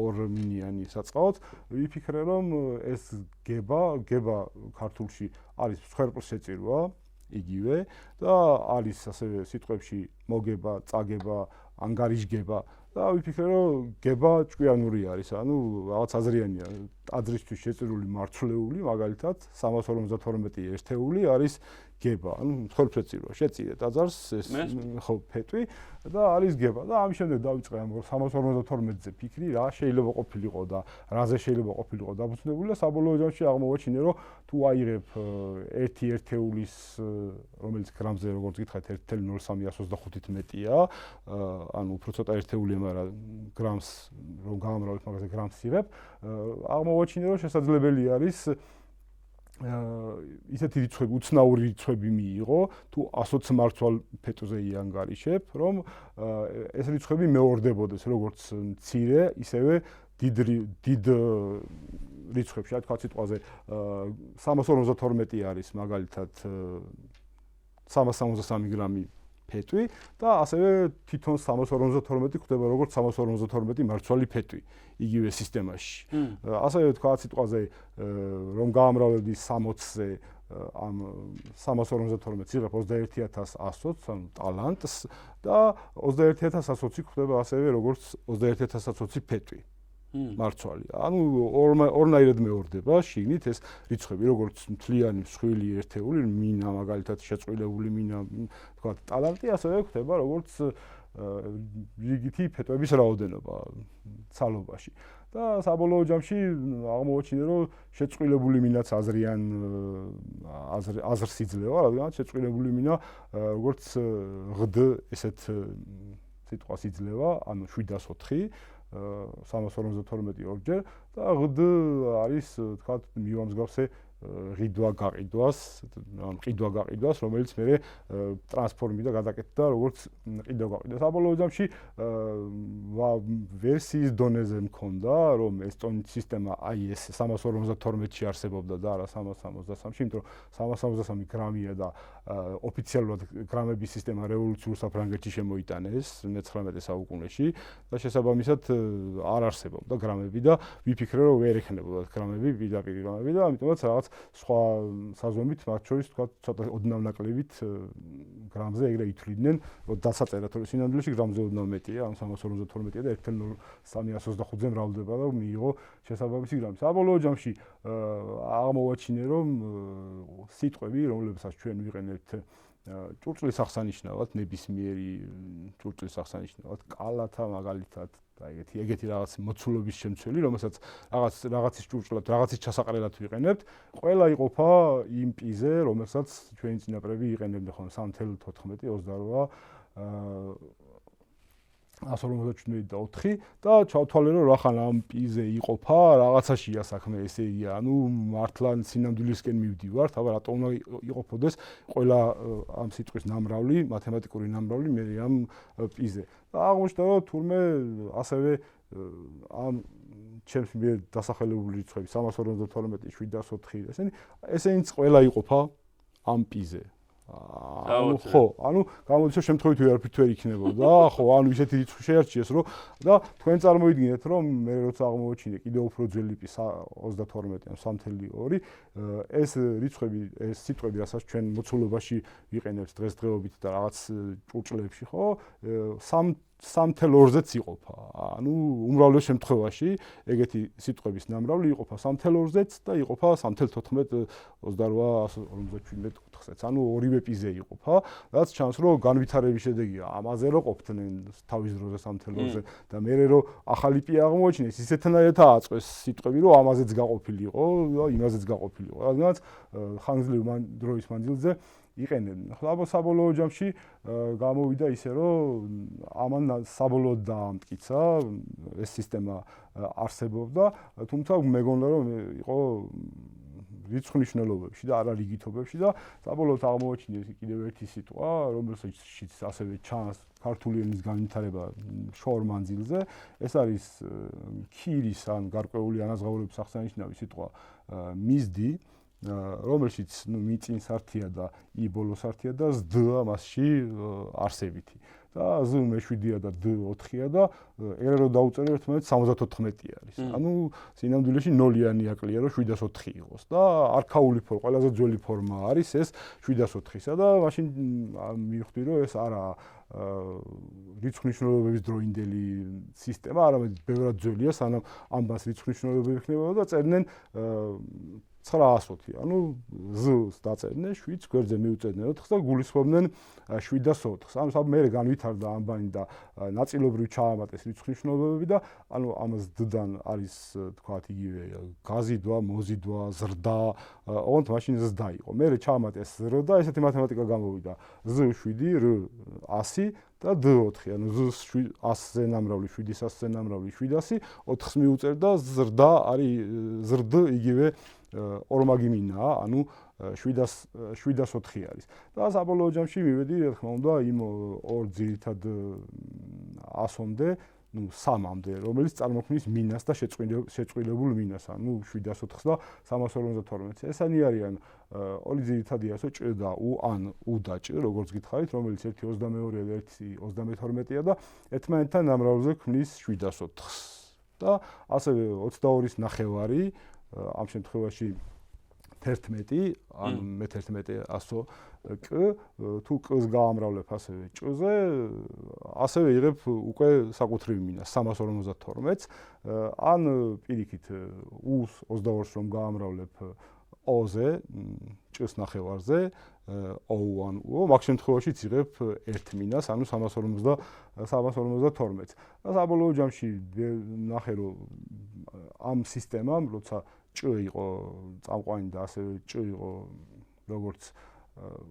ორმინიანი საწყაოც ვიფიქრე რომ ეს გება ქართულში არის მსხვერპლს შეწირვა იგივე და არის ასევე სიტყვებში მოგება წაგება ანგარიშგება და ვიფიქრე რომ გება ჭკვიანური არის ანუ რაღაც აზრიანია ტაძრისთვის შეწირული მარცვლეული მაგალითად 352 ერთეული არის გება ანუ მსხვერპლსეწირვა შეწირე ტაძარს ეს ხო ფეტვი და არის გება და ამის შემდეგ დავიწყე ამ 352-ზე ფიქრი რა შეიძლება ყოფილიყო და რაზე შეიძლება ყოფილიყო დაფუძნებული და საბოლოო ჯამში აღმოვაჩინე რომ თუ აიღებ ერთი ერთეულის რომელიც გრამზე როგორც გითხარით 1.0325-ით მეტია ანუ უფრო ცოტა ერთეულია მაგრამ გრამს რომ გამომრავთ მაგაზე გრამს იღებ აღმოვაჩინე რომ შესაძლებელი არის ისეთი რიცხვები, უცნაური რიცხვები მიიღო, თუ 120 მარცვალ ფეტოზე იანგარიშებ, რომ ეს რიცხვები მეორდებოდეს, როგორც მცირე, ისევე დიდ რიცხვებში, რა თქვა სიტყვაზე 352 არის მაგალითად 363 გრამი ფეტვი და ასევე თვითონ 352 ხდება როგორც 352 მარცვალი ფეტვი იგივე სისტემაში. ასევე თქვა სიტყვაზე რომ გაამრავლებდი 60-ზე ამ 352-ს იღებ 21120, ანუ ტალანტს და 21120 ხდება ასევე როგორც 21120 ფეტვი. მარცვალი. ანუ ორნაირად მეორდება შიგნით ეს რიცხვები, როგორც მთლიანი მსხვილი ერთეული, მინა მაგალითად შეწყვილებული მინა, თქვა ტალანტი, ასევე ხდება როგორც რიგითი ფეტვების რაოდენობა ცალობაში. და საბოლოო ჯამში აღმოვაჩინე, რომ შეწყვილებული მინაც აზრს იძლევა, რადგან შეწყვილებული მინა როგორც ღდ ესეთ სიტყვას იძლევა, ანუ 704 352 ორჯერ და ღდ არის თქვათ მივამსგავსე ყიდვა-გაყიდვას, რომელიც მე ტრანსფორმი და გადაკეთდა როგორც ყიდვა-გაყიდვა. საბოლოო ჯამში ვერსიის დონეზე მქონდა, რომ ეს ტონით სისტემა აი ეს 352-ში არსებობდა და არა 363-ში, იმიტომ რომ 363 გრამია და ოფიციალურად გრამების სისტემა რევოლუციურ საფრანგეთში შემოიტანეს 19 საუკუნეში და შესაბამისად არ არსებობდა გრამები და ვიფიქრე რომ ვერ ექნებოდა გრამები, პირდაპირ გრამები და ამიტომაც რაღაც სხვა საზომით მათ შორის თქვა ცოტა ოდნავ ნაკლებით გრამზე ეგრე ითვლიდნენ, რომ დასაწერა თორე სინამდვილეში გრამზე ოდნავ მეტია, ან 352-ია და 1.325-ზე მრავლდება და მიიღო შესაბამისი გრამი. საბოლოო ჯამში აღმოვაჩინე რომ სიტყვები, რომლებსაც ჩვენ ვიყენებთ ჭურჭლის აღსანიშნავად, ნებისმიერი ჭურჭლის აღსანიშნავად, კალათა მაგალითად და ეგეთი რაღაც მოცულობის შემცველი, რომელსაც რაღაცის ჭურჭლად, რაღაცის ჩასაყრელად ვიყენებთ, ყველა იყოფა იმ პიზე, რომელსაც ჩვენი წინაპრები იყენებდნენ ხოლმე 3.14, 157 და ჩავთვალე რომ რახან ამ პიზე იყოფა, რაღაცაშია საქმე, ესე იგია, ანუ მართლა სინამდვილისკენ მივდივართ, აბა რატო უნდა იყოფოდეს ყველა ამ სიტყვის ნამრავლი, მათემატიკური ნამრავლი მე ამ პიზე. და აღმოჩნდა რომ თურმე ასევე ამ ჩემს მიერ დასახელებული რიცხვები 352, 704 ესენიც ყველა იყოფა ამ პიზე. ანუ გამოდის რომ შემთხვევით ვერაფრით ვერ იქნებოდა, ხო, ანუ ისეთი რიცხვი შეარჩიეს, რომ და თქვენ წარმოიდგინეთ, რომ მე როცა აღმოვაჩინე კიდევ უფრო ძველი პი 32 ან 3.2, ეს რიცხვები, ეს სიტყვები, რასაც ჩვენ მოცულობაში ვიყენებთ დღესდღეობით და რაღაც ჭურჭლებში, ხო, 3.2-ზეც იყოფა. ანუ უმრავლეს შემთხვევაში ეგეთი სიტყვების ნამრავლი იყოფა 3.2-ზეც და იყოფა 3.14, 28, 57-4-ზეც. ანუ ორივე პიზე იყოფა, რაც ჩანს რომ განვითარების შედეგია. ამაზე რო ყოფდნენ თავის დროზე 3.2-ზე და მე რო ახალი პი აღმოაჩინეს, ისეთნაირად აწყვეს სიტყვები, რომ ამაზეც გაყოფილიყო და იმაზეც გაყოფილიყო. რადგანაც ხანგრძლივი დროის მანძილზე იყენებდნენ. ხო, საბოლოო ჯამში გამოვიდა ისე, რომ ამან საბოლოოდ დაამტკიცა ეს სისტემა არსებობდა, თუმცა მეგონა რომ იყო რიცხვის მნიშვნელობებში და არა რიგითობებში და საბოლოოდ აღმოაჩინეს კიდევ ერთი სიტყვა, რომელშიც ასევე ჩანს ქართული ენის განვითარება შორ მანძილზე. ეს არის ქირის ან გარკვეული ანაზღაურების აღსანიშნავი სიტყვა მიზდი, რომელშიც მიწის ართია და ი ბოლოს ართია და ზ მასში არსებითი. და ზ მე7-ია და დ 4-ია და ერე რო დაუწერე ერთმანეთს 74 არის. ანუ სინამდვილეში ნოლიანი აკლია რომ 704 იყოს და არქაული ფორმა, ყველაზე ძველი ფორმა არის ეს 704-ისა და მაშინ მივხვდი რომ ეს არა რიცხვის მნიშვნელობების დროინდელი სისტემა, არამედ ბევრად ძველია, სანამ ამას რიცხვის მნიშვნელობები ექნებოდა და წერდნენ 920, ანუ ზ-ს დაწერდნენ 7, გვერდზე მიუწერდნენ 4 და გულისხმობდნენ 704-ს. ანუ მე განვითარდა ამბანი და ნაწილობრივ ჩაამატეს რიცხვის მნიშვნელობები და ანუ ამას დ-დან არის თქვათ იგივე გაზიდვა, მოზიდვა, ზრდა, ოღონდ მაშინ ზ-და იყო. მე ჩაამატეს ზ და ესეთი მათემატიკა გამოვიდა. z7, r 100 და d4, ანუ z100-ზე ნამრავლი, 700-ზე ნამრავლი, 700, 4-ს მიუწერდა ზრდა არის ზრდ იგივე ორმაგი მინაა, ანუ 704 არის. და საბოლოო ჯამში მივედი, რა თქმა უნდა, იმ ორ ძირითად ასომდე, ну 3-მდე, რომელიც წარმოქმნის მინას და შეწყვილებულ მინას, ანუ 704 და 352. ესენი არიან ორი ძირითადი ასო ჭ და უ, ან უ და ჭ, როგორც გითხარით, რომელიც ერთი 22-ია და ერთი 32-ია და ერთმანეთთან ნამრავლზე ქმნის 704-ს. და ასევე 22-ის ნახევარი ამ შემთხვევაში 11, ანუ მე11 ასო კ, თუ კ-ს გაამრავლებ ასევე ჭ-ზე, ასევე იღებ უკვე საკუთრივ მინას 352-ს, ან პირიქით უ-ს 22-ს რომ გაამრავლებ ო-ზე, ჭ-ს ნახევარზე, ო-ან უ, მაგ შემთხვევაშიც იღებ 1 მინას, ანუ 352-ს. და საბოლოო ჯამში ნახე რომ ამ სისტემამ, როცა ჭ იყო წამყვანი და ასევე ჭ იყო როგორც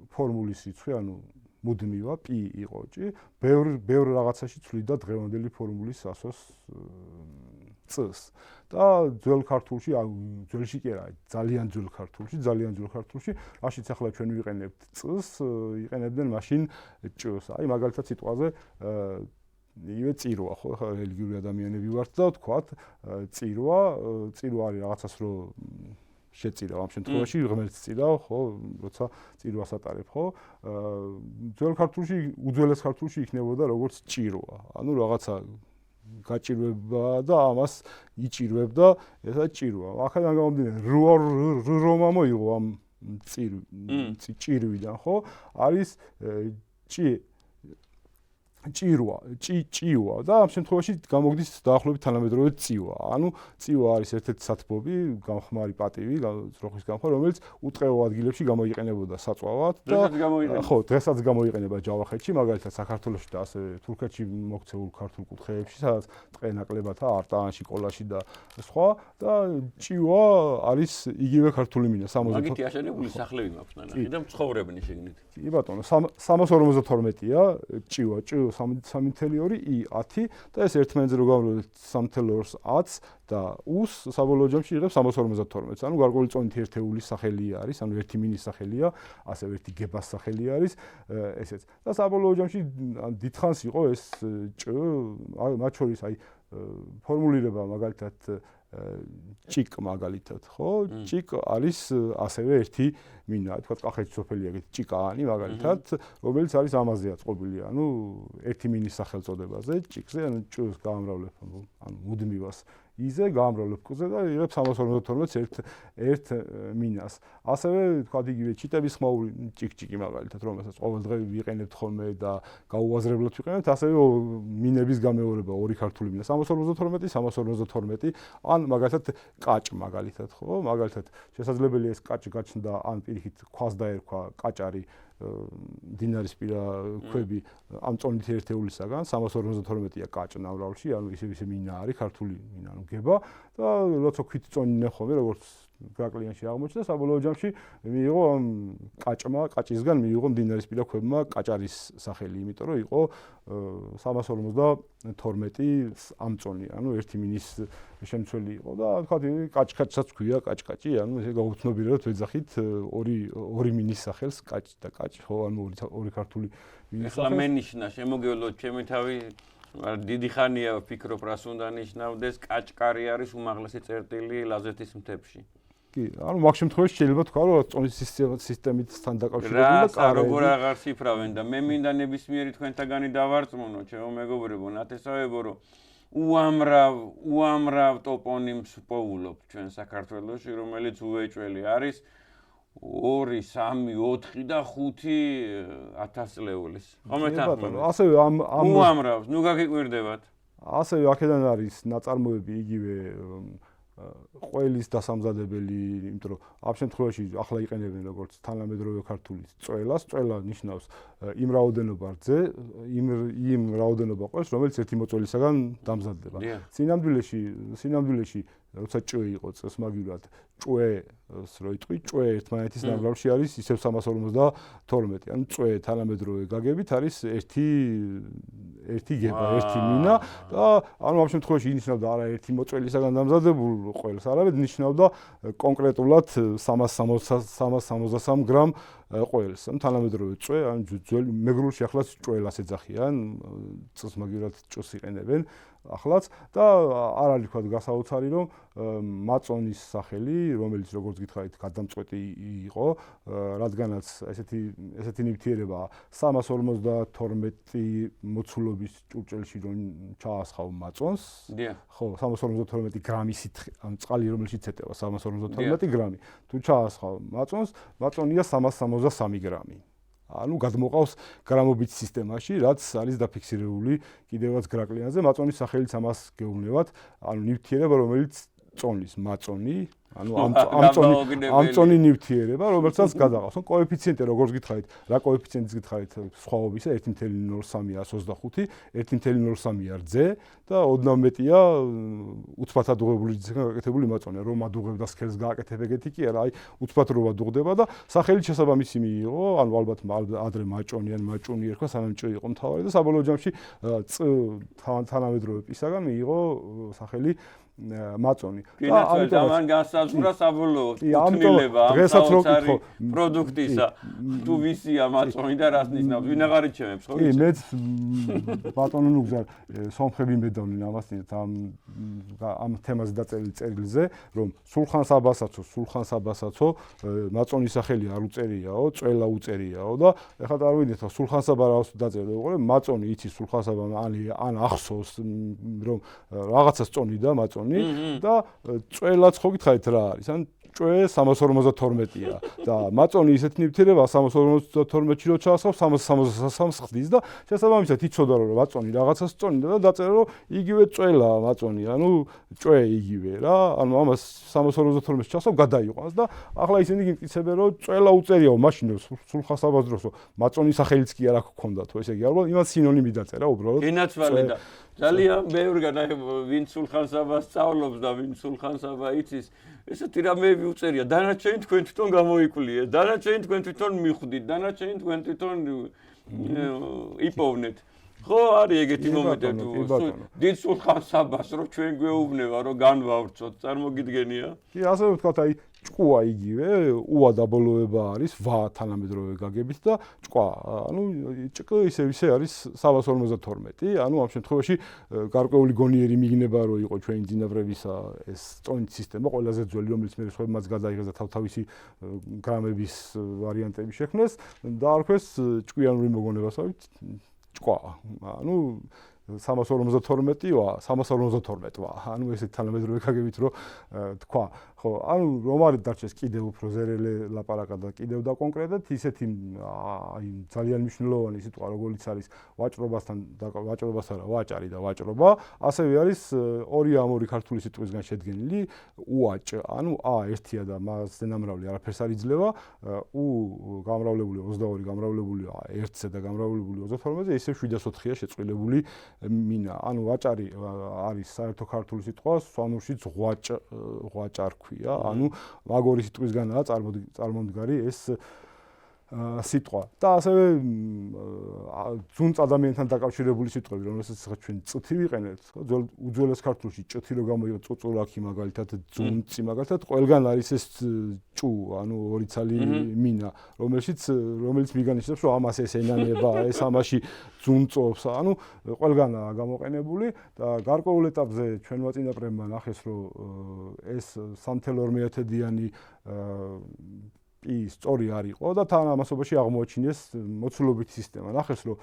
ფორმულის რიცხვი, ანუ მუდმივა, პი იყო ჭ, ბევრ რაღაცაში ცვლიდა დღევანდელი ფორმულის ასოს წს. და ძველ ქართულში, ძველში კი არა, ძალიან ძველ ქართულში, რაშიც ახლა ჩვენ ვიყენებთ წს, იყენებდნენ მაშინ ჭს. აი მაგალითად სიტყვაზე იგივე წირვა, ხო, ხა რელიგიური ადამიანები ვართ და ვთქვათ, წირვა არის რაღაცას რო შეწირავ ამ შემთხვევაში ღმერთს წირავ, ხო, როცა წირვას ატარებ, ხო? ძველ ქართულში, უძველეს ქართულში იქნებოდა როგორც ჭირვა. ანუ რაღაცა გაჭირვება და ამას იჭირვებ და ესა ჭირვა. ახლა გამომდინარე, რომა მოიღო ამ ჭირვიდან, ხო? არის ჭივა და ამ შემთხვევაში გამოგდის დაახლოებით თანამედროვე წივა. ანუ წივა არის ერთ-ერთი სათბობი, გამხმარი პატივი, ძროხის გამხმარი, რომელიც უტყეო ადგილებში გამოიყენებოდა საწვავად და ხო, დღესაც გამოიყენება ჯავახეთში, მაგალითად საქართველოში და ასევე თურქეთში მოქცეულ ქართულ კუთხეებში, სადაც ტყე ნაკლებათა არტაანში, კოლაში და სხვა და ჭივა არის იგივე ქართული მინა 60. მაგითი აშენებული სახლები მაქვს ნანახი და მცხოვრებნი შეგნით. კი ბატონო, 352-ია ჭივა, 3.2 i 10 და ეს ერთმანეთზე რო გავავლოთ 3.2 10 და უს საბოლოო ჯამში იღებს 352. ანუ გარკვეული წონით ერთეულის სახელი არის, ანუ ერთი მინის სახელია, ასევე ერთი გებას სახელი არის, ესეც. და საბოლოო ჯამში დიდხანს იყო ეს ჭ, მათ შორის აი ფორმულირება მაგალითად ჭიკ მაგალითად, ხო? ჭიკ არის ასევე ერთი მინა, თქვა კახეთის სოფელი აგეთ ჭიკაანი მაგალითად, რომელიც არის ამაზე აწყობილი, ანუ ერთი მინის სახელწოდებაზე, ჭიკზე, ანუ ჭს გაამრავლებ, ანუ მუდმივას იზე გაამრავლებ კუზე და იღებს 352 ერთ მინას. ასევე თქვა იგივე ჩიტების ხმაური ჭიკ-ჭიკი მაგალითად, რომელსაც ყოველდღე ვიყენებთ ხოლმე და გაუაზრებლად ვიყენებთ, ასევე მინების გამეორება ორი ქართული მინა 352 ან მაგალითად კაჭ მაგალითად, ხო? მაგალითად შესაძლებელია ეს კაჭი გაჩნდა ან პირიქით ქვას დაერქვა კაჭარი დინარისპირა ქვები ამ წონით ერთეულისაგან 352-ია კაჭ ნამრავლში, ანუ ისე მინა არის ქართული მინა, ანუ გება და როცა ქვით წონინე ხოლმე როგორც გაკლიანში აღმოჩნდა საბოლოო ჯამში მიიღო ამ კაჭისგან მიიღო დინარისპირა ქვებმა კაჭარის სახელი, იმიტომ რომ იყო 352 ამწონი, ანუ ერთი მინის შემცველი იყო და თქვა კაჭკაჭსაც ქვია კაჭკაჭი, ანუ ესე გაუცნობიერად ვეძახით ორი მინის სახელს კაჭ და კაჭ, ხო, ანუ ორი ქართული მინის სახელს. ახლა მენიშნა, შემოგევლოთ ჩემი თავი დიდი ხანია ვფიქრობ რას უნდა ნიშნავდეს, კაჭკარი არის უმაღლესი წერტილი ლაზეთის მთებში. კი, ანუ მაგ შემთხვევაში შეიძლება თქვა, რომ წონის სისტემისთან დაკავშირებული და როგორ აღარ ციფრავენ და მე მინდა ნებისმიერი თქვენთაგანი დავარწმუნო, ჩემო მეგობრებო, ნათესავებო, რომ უამრავ ტოპონიმს პოულობ ჩვენ საქართველოში, რომელიც უეჭველი არის 2, 3, 4 და 5,000 ლეულის. ხომ ეთანხმებთ? ასევე ამ უამრავ, ნუ გაგიკვირდებათ. ასევე აქედან არის ნაწარმოები იგივე ყველის დასამზადებელი, იმიტომ რომ ამ შემთხვევაში ახლა იყენებენ როგორც თანამედროვე ქართულის წველას, წველა ნიშნავს იმ რაოდენობა რაოდენობა ყველს, რომელიც ერთი მოწველისაგან დამზადდება. სინამდვილეში როცა ჭვე იყო წესმაგივრად, ჭვეს რო იტყვი, ჭვე ერთმანეთის ნამრავლში არის ისევ 352, ანუ ჭვე თანამედროვე გაგებით არის ერთი გება, ერთი მინა და ანუ ამ შემთხვევაში ინიშნავდა არა ერთი მოწველისაგან დამზადებულ ყველს, არამედ ნიშნავდა კონკრეტულად 363 გრამ ყველს. ანუ თანამედროვე ჭვე, ანუ ძველი მეგრულში ახლაც ჭველას ეძახიან, წესმაგივრად ჭს იყენებენ. ახლაც და არ არის თქვა გასაოცარი რომ მაწონის სახელი, რომელიც როგორც გითხარით, გადამწყვეტი იყო, რადგანაც ესეთი ნივთიერება 352 მოცულობის ჭურჭელში რომ ჩაასხავ მაწონს, ხო, 352 გრამი სითხე, ანუ წყალი რომელშიც ეტევა 352 გრამი, თუ ჩაასხავ მაწონს, მაწონია 363 გრამი. ანუ გადმოყავს გრამობით სისტემაში, რაც არის დაფიქსირებული კიდევაც გრაკლიანზე, მაწონის სახელიც ამას გეუბნებათ, ანუ ნივთიერება, რომელიც წონის მაწონი, ანუ ამ წონი ნივთიერება, რომელსაც გადაყავს. კოეფიციენტი როგორც გითხარით, რა კოეფიციენტის გითხარით სხვაობისა 1.03-ია 125, 1.03-ია რძე და ოდნავ მეტია უცბად ადუღებული ძისგან გაკეთებული მაწონი. რომ ადუღებდა სქელს გააკეთებ ეგეთი კი არა, აი უცბად როა დუღდება და სახელი შესაბამისი მიიღო, ანუ ალბათ ადრე მაჭონი ან მაჭუნი ერქვა, სანამ ჭი იყო მთავარი და საბოლოო ჯამში თანამედროვე პისაგან მიიღო სახელი მაწონი. და ამან განსაზღვრა საბოლოოდ კუთვნილება ამ საოცარი პროდუქტისა. თუ ვისია მაწონი და რას ნიშნავს? ვინ აღარ იჩემებს, ხო? კი, მეც ბატონო ნუგზარ სომხები მედოვნენ ამას ამ თემაზე დაწერილი წერილზე, რომ სულხან-საბასაცო მაწონის სახელი არ უწერიაო, წველა უწერიაო და ეხლა წარმოვიდგინეთ, სულხან-საბა რას დაწერილი იყო, მაწონი იცის სულხან-საბა ან ახსოვს რომ რაღაცას წონიდა მაწონი და წველაც ხო გითხარით რა არის? ან ჭვე 352-ია და მაწონი ისეთ ნივთიერება 352-ში რო ჩაასხავს 363-ს ხდის და შესაბამისად იცოდა რომ მაწონი რაღაცას წონიდა და დაწერა რომ იგივე წველა მაწონი, ანუ ჭვე იგივე რა, ანუ ამას 352-ში ჩასავ გადაიყვანს და ახლა ისინი გიმტკიცებენ რომ წველა უწერიაო, მაშინ სულხან-საბას დროს მაწონის სახელიც კი არ აქვს ქონდა თუ ესე იგი ალბათ იმას სინონიმი დაწერა უბრალოდ. გენაცვალე და ძალიან ბევრგან აი ვინ სულხან-საბას სწავლობს და ვინ სულხან-საბა იცის ესეთი რამეები უწერია. დანარჩენი თქვენ თვითონ გამოიკვლიეთ, დანარჩენი თქვენ თვითონ მიხვდით, დანარჩენი თქვენ თვითონ იპოვნეთ. ხო არის ეგეთი მომენტები თუ დიდ სულხან-საბას რომ ჩვენ გვეუბნება რომ განვავრცოთ, წარმოგიდგენია? კი, ასე ვთქვათ, აი ჭკუა იგივე, უა დაბოლოება არის ვა თანამედროვე გაგებით და ჭკვა, ანუ ჭკ ისე არის 352. ანუ ამ შემთხვევაში გარკვეული გონიერი მიგნება რომ იყო ჩვენი ძინავრებისა ეს წონით სისტემა ყველაზე ძველი, რომელიც მე სხვებმაც გადაიღეს და თავთავისი გრამების ვარიანტები შექმნეს, დაარქვეს ჭკვიანური მოგონებასავით ჭკვა. ანუ 352-ვა, 352-ვა. ანუ ესეთ თანამედროვე გაგებით რომ თქვა, ხო, ანუ რომ არის დარჩეს კიდევ უფრო ზერელე ლაპარაკა და კიდევ და კონკრეტად ისეთი აი ძალიან მნიშვნელოვანი სიტყვა როგორც არის ვაჭრობასთან და ვაჭრობასთან ვაჭარი და ვაჭრობა, ასევე არის ორი ამ ორი ქართული სიტყვისგან შედგენილი უაჭ, ანუ ა ერთია და მასზე ნამრავლი არაფერს არ იძლევა, უ გამრავლებული 22 გამრავლებული 1-ზე და გამრავლებული 32-ზე, ისე 704-ია შეწყვილებული მინა. ანუ ვაჭარი არის საერთო ქართული სიტყვა, სვანურშიც ღვაჭარ ქვია. ანუ მაგორი სიტყვისგანაა წარმომდგარი ეს სიტყვა. და ასევე ძუნწ ადამიანთან დაკავშირებული სიტყვები, რომელსაც ჩვენ წთი ვიყენებთ, ხო? უძველეს ქართულში ჭთი რო გამოიყო წუწულაკი მაგალითად, ძუნწი მაგალითად, ყველგან არის ეს ჭუ, ანუ ორი ცალი მინა, რომელიც მიგანიშნებს, რომ ამას ეს ენანება, ეს ამაში ძუნწობს, ანუ ყველგანაა გამოყენებული და გარკვეულ ეტაპზე ჩვენმა წინაპრებმა ნახეს, რომ ეს 3.50-დიანი სწორი არ იყო და თან ამასობაში აღმოაჩინეს მოცულობითი სისტემა. ნახეს რომ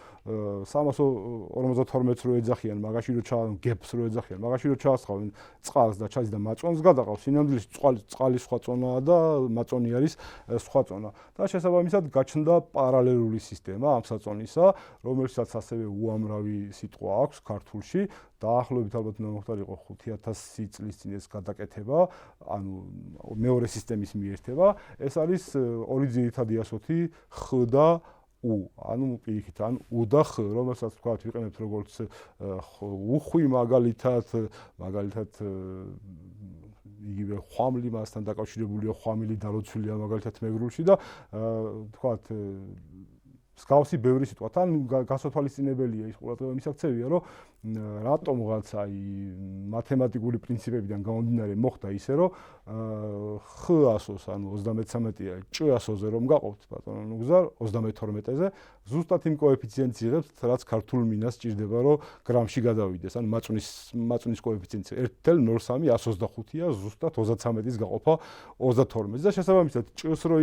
352-ს რო ეძახიან, მაგაში რო გებს რო ეძახიან, მაგაში რო ჩაასხავენ წყალს და ჩაის და მაწონს გადაყავს. სინამდვილეში წყალი სხვა წონაა და მაწონი არის სხვა წონა. და შესაბამისად გაჩნდა პარალელური სისტემა ამ საწონისა, რომელსაც ასევე უამრავი სიტყვა აქვს ქართულში. დაახლოებით ალბათ უნდა მოხდარიყო 5000 წლის წინ ეს გადაკეთება, ანუ მეორე სისტემის მიერთება. ეს არის ორი ძირითადი ასოთი ხ და უ, ანუ პირიქით, ან უ და ხ, რომელსაც ვთქვათ ვიყენებთ როგორც უხვი მაგალითად იგივე ხვამლი მასთან დაკავშირებულია, ხვამილი დაროცულია მაგალითად მეგრულში და ვთქვათ მსგავსი ბევრი სიტყვა. თან გასათვალისწინებელია ის ყურადღება მისაქცევია, რომ რატომღაც აი მათემატიკური პრინციპებიდან გამომდინარე მოხდა ისე, რომ ხ-ასოს, ანუ 33-ია, ჭ-ასოზე რომ გაყოფთ ბატონო ნუგზარ 32-ზე, ზუსტად იმ კოეფიციენტს იღებთ, რაც ქართულ მინას ჭირდება, რომ გრამში გადავიდეს. ანუ მაწონის კოეფიციენტი 1.03-125-ია, ზუსტად 33-ის გაყოფა 32-ზე და შესაბამისად ჭ-ს რო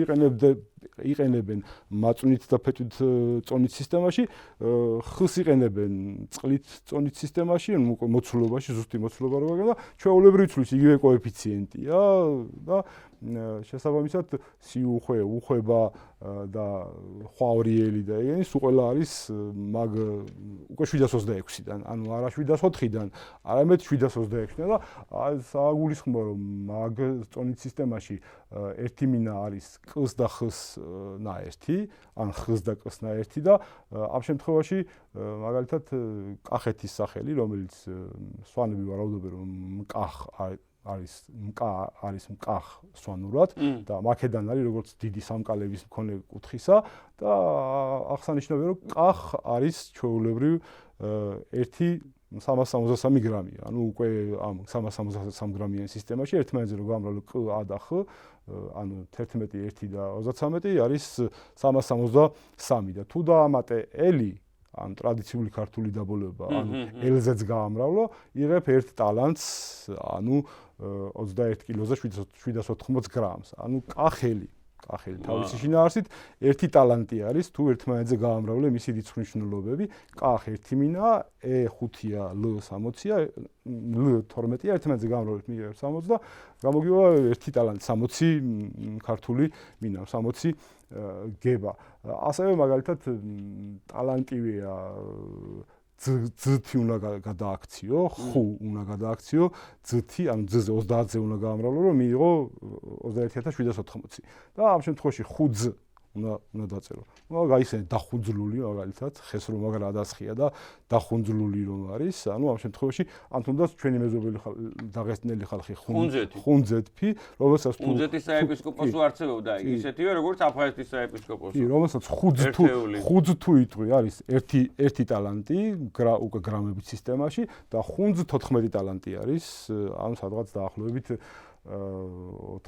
იყენებენ მაწონით და ფეტვით წონით სისტემაში, ხ-ს იყენებენ წყლით წონით სისტემაში, მოცულობაში, ზუსტი მოცულობა რო გაგება, ჩვეულებრივ ცვლის იგივე კოეფიციენტია და შესაბამისად სიუხვე, უხვება და ხვავრიელი და ეგენი სულ ყველა არის მაგ უკვე 726-დან, ანუ არა 704-დან, არამედ 726-დან და საგულისხმო რომ მაგ წონით სისტემაში ერთი მინა არის ყ-ს და ხ-ს ნაერთი, ან ხ-ს და კ-ს ნაერთი და ამ შემთხვევაში მაგალითად კახეთის სახელი, რომელიც სვანები ვარაუდობენ რომ მკახ არის მკახ სვანურად და მაქედან არის როგორც დიდი სამკალების მქონე კუთხისა და აღსანიშნავია რომ კახ არის ჩვეულებრივ 1.363 გრამი. ანუ უკვე ამ 363 გრამიან სისტემაში ერთმანეთზე რო გამრავლო კ, ა და ხ, ანუ 11, 1 და 33 არის 363 და თუ დაამატე ელი ან ტრადიციული ქართული დაბოლება, ანუ ელზეც გაამრავლო, იღებ ერთ ტალანტს, ანუ 21 კილოზე 780 გრამს. ანუ კახელი თავისი შინაარსით ერთი ტალანტი არის, თუ ერთმანეთზე გაამრავლე მისი რიცხვის კახ 1 მინა, E5-ია, L60-ია, L12-ია, ერთმანეთზე გაამრავლეთ მიიღებ 60 და გამოგივა ერთი ტალანტი 60 ქართული მინა, 60 გება. ასევე მაგალითად ტალანტივეა ძ-ი უნდა გადააქციო, ხ უნდა გადააქციო, ძ-ი, ანუ ძ-ზე 30-ზე უნდა გაამრავლო, რომ მიიღო 21780. და ამ შემთხვევაში 5 უნდა დაწერო. გაიხსენე დახუნძლული მაგალითად, ხეს რომ აღარ ადასხია და დახუნძლული რომ არის, ანუ ამ შემთხვევაში ან თუნდაც ჩვენი მეზობელი დაღესტნელი ხალხი ხუნძეთფი, რომელსაც თუ ხუნძეთის საეპისკოპოსო არწევდა ისეთივე როგორც აფხაზეთის საეპისკოპოსო. კი, რომელსაც ხუძ თუ იტყვი არის ერთი ტალანტი, უკვე გრამებით სისტემაში და ხუნძ 14 ტალანტი არის, ანუ სადღაც დაახლოებით 90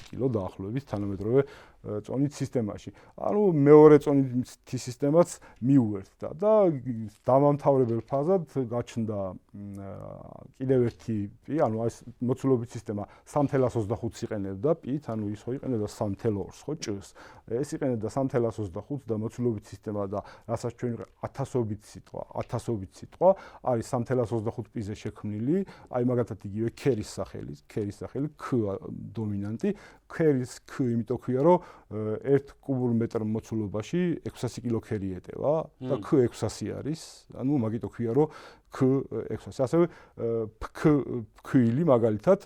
კილო დაახლოებით თანამედროვე წონით სისტემაში. ანუ მეორე წონითი სისტემაც მიუერთდა და დამამთავრებელ ფაზად გაჩნდა კიდევ ერთი პი, ანუ ეს მოცულობის სისტემა 3.25-ს იყენებდა პით, ანუ ის ხო იყენებდა 3.2-ს, ხო ჭ-ს. ეს იყენებდა 3.25-ს და მოცულობის სისტემა და რასაც ჩვენ ვიყავ 1000-ობით სიტყვა არის 3.25 პიზე შექმნილი, აი მაგათად იგივე ქერის სახელი, ქ დომინანტი, ქერის ქ იმიტომ ქვია, რომ 1 კუბურ მეტრ მოცულობაში 600 კილო ქერი ეტევა და ქ 600 არის, ანუ მაგიტო ქვია, რომ ქ 600. ასევე ფქვილი მაგალითად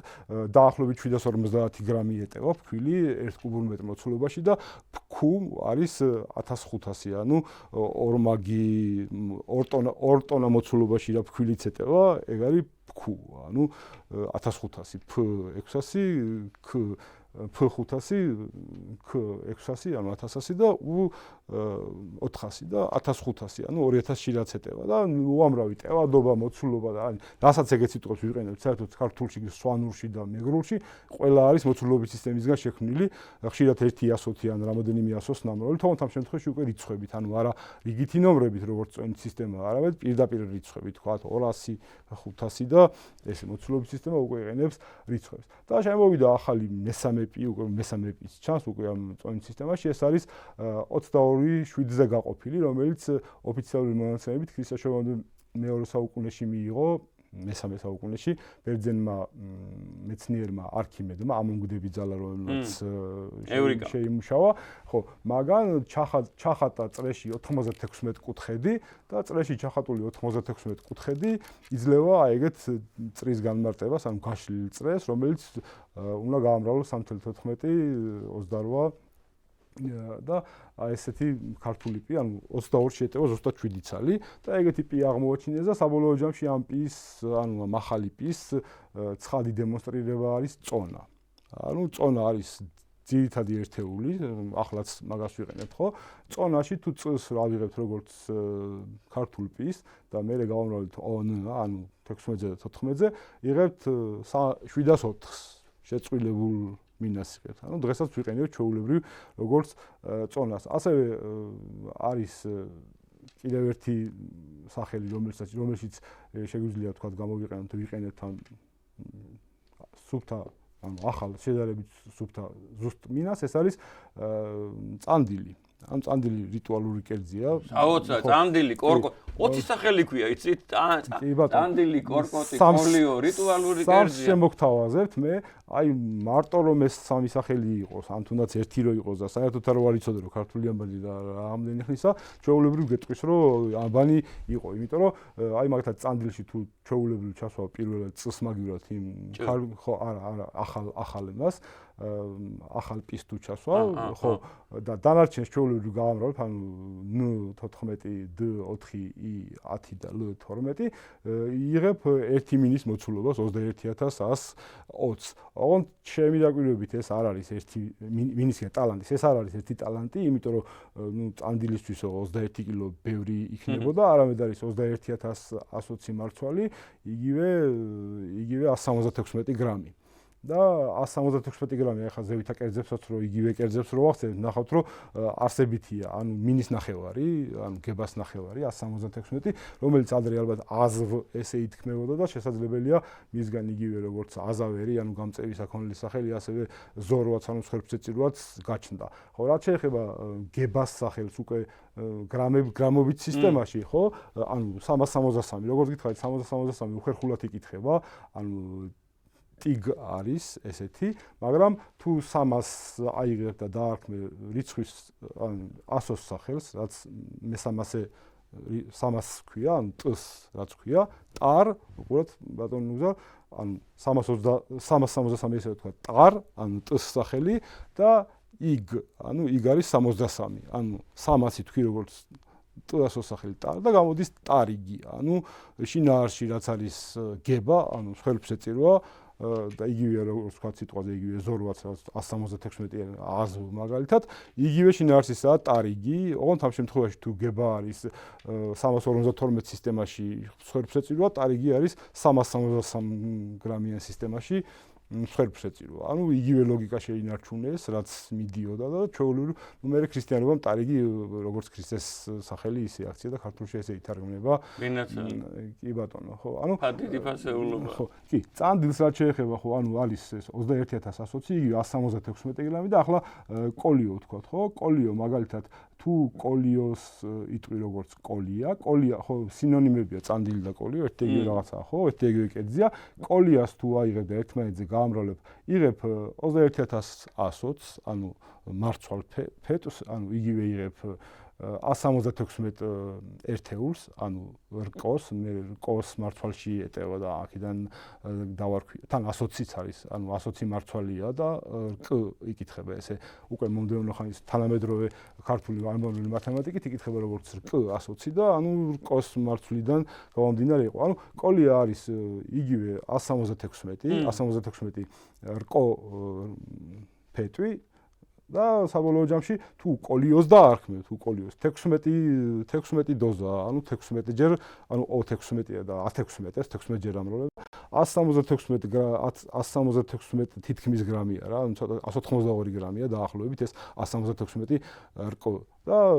დაახლოებით 750 გრამი ეტევა ფქვილი 1 კუბურ მეტრ მოცულობაში და ფქუ არის 1500, ანუ ორმაგი 2 ტონა მოცულობაში და ფქვილიც ეტევა, ეგ არის ფქუ, ანუ 1500, ფ 600, ქ P500, K600, ანუ 1100 და U400 და 1500, ანუ 2000-ში რაც ეტევა და უამრავი ტევადობა, მოცულობა და რასაც ეგეთ სიტყვებს ვიყენებთ საერთოდ ქართულში, სვანურში და მეგრულში, ყველა არის მოცულობის სისტემისგან შექმნილი, ხშირად 1.100 ან რამოდენიმე 100-ს ნამრავლი, თუმცა ამ შემთხვევაში უკვე რიცხვებით, ანუ არა რიგითი ნომრებით, როგორც წონით სისტემა, არამედ პირდაპირ რიცხვებით, თქვა 200, 500 და ეს მოცულობის სისტემა უკვე იყენებს რიცხვებს. და შემოვიდა ახალი მესამე პის ჩანს უკვე ამ წონით სისტემაში, ეს არის 22/7-ზე გაყოფილი, რომელიც ოფიციალური მონაცემებით ქრისტესაშვიდობამდე მეორე საუკუნეში მიიღო, მესამე საუკუნეში ბერძენმა მეცნიერმა არქიმედმა ამონგდები ძალა რომელმაც შეიმუშავა, ხო, მაგან ჩახატა წრეში 96 კუთხედი და წრეში ჩახატული 96 კუთხედი იძლევა ეგეთ წრის განმარტებას, ანუ გაშლილ წრეს, რომელიც უნდა გაამრავლოს 3.14, 28 და ესეთი ქართული პი, ანუ 22-ში ეტევა 27 ცალი და ეგეთი პი აღმოაჩინეს და საბოლოო ჯამში ამ პის, ანუ მახალი პის ცხადი დემონსტრირება არის წონა. ანუ წონა არის ძირითადი ერთეული, ახლაც მაგას ვიყენებთ, ხო? წონაში თუ წს ავიღებთ როგორც ქართულ პის და მერე გავამრავლეთ ონ, ანუ 16-ზე და 14-ზე, იღებთ 704-ს შეწყვილებულ მინას იღებთ. ანუ დღესაც ვიყენებთ ჩვეულებრივ როგორც წონას. ასევე არის კიდევ ერთი სახელი, რომელშიც შეგვიძლია თქვა გამოვიყენოთ, ვიყენებთ ამ სუფთა, ანუ ახალ შედარებით სუფთა ზუსტ მინას, ეს არის წანდილი. ან წანდილი რიტუალური კერძია. საოცარ, წანდილი, კორკო, 20 სახელი ქვია, იცით? წანდილი, კორკოტი, კოლიო, რიტუალური კერძია. სამს შემოგთავაზებთ მე, აი მარტო რომ ეს სამი სახელი იყოს, ან თუნდაც ერთი რო იყოს და საერთოდ არ ვარ იცოდე რომ ქართული ამბანი და რამდენი ხნისა, ჩვეულებრივ გეტყვის რომ ამბანი იყო, იმიტომ რომ აი მაგალითად წანდილში თუ ჩვეულებრივ ჩასვლა პირველად წსმაგივრად იმ ხო არა ახალ იმას ახალ პისტუ ჩასვა, ხო და დანარჩენს ჩვეულებრივ გავამრავლებთ, ანუ N 14 D 4 I 10 და L 12 იღებ ერთი მინის მოცულობას 21120. ოღონდ ჩემი დაკვირვებით ეს არ არის ერთი მინისგან ტალანტის, ეს არ არის ერთი ტალანტი, იმიტომ რომ ნუ წანდილისთვის 21 კილო ბევრი იქნებოდა, არამედ არის 21120 მარცვალი, იგივე 176 გრამი. და 176 გრამი ახლა ზევითა კერძებსაც რო იგივე კერძებს რო ვახსენებთ, ნახავთ რომ არსებითია, ანუ მინის ნახევარი, ანუ გებას ნახევარი 176, რომელიც ადრე ალბათ აზვ ესე ითქმებოდა და შესაძლებელია მისგან იგივე როგორც აზავერი, ანუ გამწევი საქონლის სახელი, ასევე ზორვაც, ანუ მსხვერპლსეწირვაც გაჩნდა. ხო, რაც შეეხება გებას სახელს უკვე გრამობით სისტემაში, ხო? ანუ 363, როგორც გითხარით, 363 უხერხულად იკითხება, ანუ ტიგ არის ესეთი, მაგრამ თუ 300 აიღებ და დაარქმე რიცხვის ან 100-ს სახელს, რაც მე 300 ქვია, ან ტს რაც ქვია, ტარ, უყურეთ ბატონო ნუგზა, ან 363 ესე ვთქვა, ტარ, ან ტს სახელი და იგ, ანუ იგ არის 63, ანუ 300 თქვი როგორც ტს სახელი ტარ და გამოდის ტარიგი, ანუ შინაარსში რაც არის გება, ანუ მსხვერპლსეწირვა და იგივე როგორც ვთქვათ სიტყვაზე იგივე ზორვაც 176 აზვ მაგალითად იგივე შინაარსისაა ტარიგი, ოღონდ ამ შემთხვევაში თუ გება არის 352 სისტემაში მსხვერპლსეწირვა, ტარიგი არის 373 გრამიან სისტემაში მსხვერპლსეწირვა. ანუ იგივე ლოგიკა შეინარჩუნეს, რაც მიდიოდა და ჩვეულებრივ მე ქრისტიანობამ ტარიგი როგორც ქრისტეს სახელი ისე აქცია და ქართულში ესე ითარგმნება. კი ბატონო, ხო, ანუ ფადიდი ფასეულობა. ხო, კი, წანდილს რაც შეეხება, ხო, ანუ არის ეს 21120, იგივე 176 გრამი და ახლა კოლიო ვთქვათ, ხო? კოლიო მაგალითად თუ კოლიოს იტყვი როგორც კოლია, ხო, სინონიმებია წანდილი და კოლიო, ერთიგივე რაღაცაა, ხო? ერთიგივე კერძია. კოლიას თუ აიღებ და ერთმანეთზე გაამრავლებ, იღებ 21120, ანუ მარცვალ ფეტს, ანუ იგივე იღებ 176 ერთეულს, ანუ რკოს, მე რკოს მარცვალში ეტევა და აქედან დავარქვი. თან 120-იც არის, ანუ 120 მარცვალია და რკ იკითხება ესე. უკვე მომდევნო ხანის თანამედროვე ქართული ამბავი მათემატიკით იკითხება როგორც რკ 120 და ანუ რკოს მარცვლიდან გამომდინარე იყო. ანუ კოლია არის იგივე 176 რკო ფეტვი და საბოლოო ჯამში თუ კოლიოს დაარქმევ, თუ კოლიოს 16 დოზა, ანუ 16 ჯერ, ანუ 16-ია და 16-ს 16 ჯერ ამრავლებ. 176 თითქმის გრამია რა, ანუ ცოტა 182 გრამია დაახლოებით ეს 176 რკო და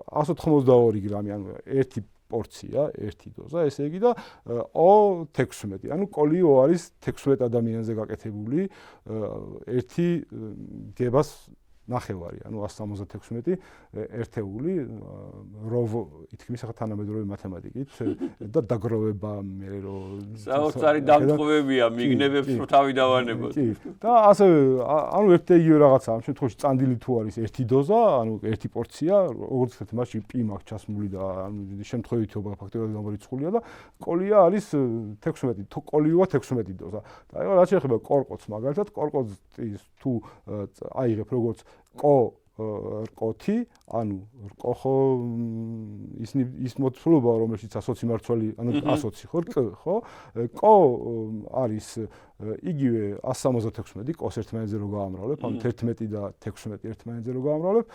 182 გრამი, ანუ ერთი პორცია, ერთი დოზა, ესე იგი და 16, ანუ კოლიო არის 16 ადამიანზე გაკეთებული ერთი გებას ნახევარი, ანუ 176 ერთეული როვ ითქმის ახლა თანამედროვე მათემატიკით და დაგროვება მე რომ საოცარი დამტყუებია მიგნებებს რომ თავი დავანებოთ. კი. და ასევე ანუ ერთი იგივე რაღაცაა, ამ შემთხვევაში წანდილი თუ არის ერთი დოზა, ანუ ერთი პორცია, როგორც ვთქვით, მასში პი მაქვს ჩასმული და ანუ შემთხვევითობა ფაქტობრივად გამორიცხულია და კოლია არის 16, თუ კოლიოა 16 დოზა. და აი რაც შეეხება კორკოტს მაგალითად, კორკოტის თუ აიღებ როგორც რკოთი, ანუ რკოხო ის მოცულობა, რომელშიც 120 მარცვალი, ანუ 120 ხო, რკ, ხო? კო არის იგივე 176, კოს ერთმანეთზე რო გაამრავლებ, ანუ 11 და 16 ერთმანეთზე რო გაამრავლებ,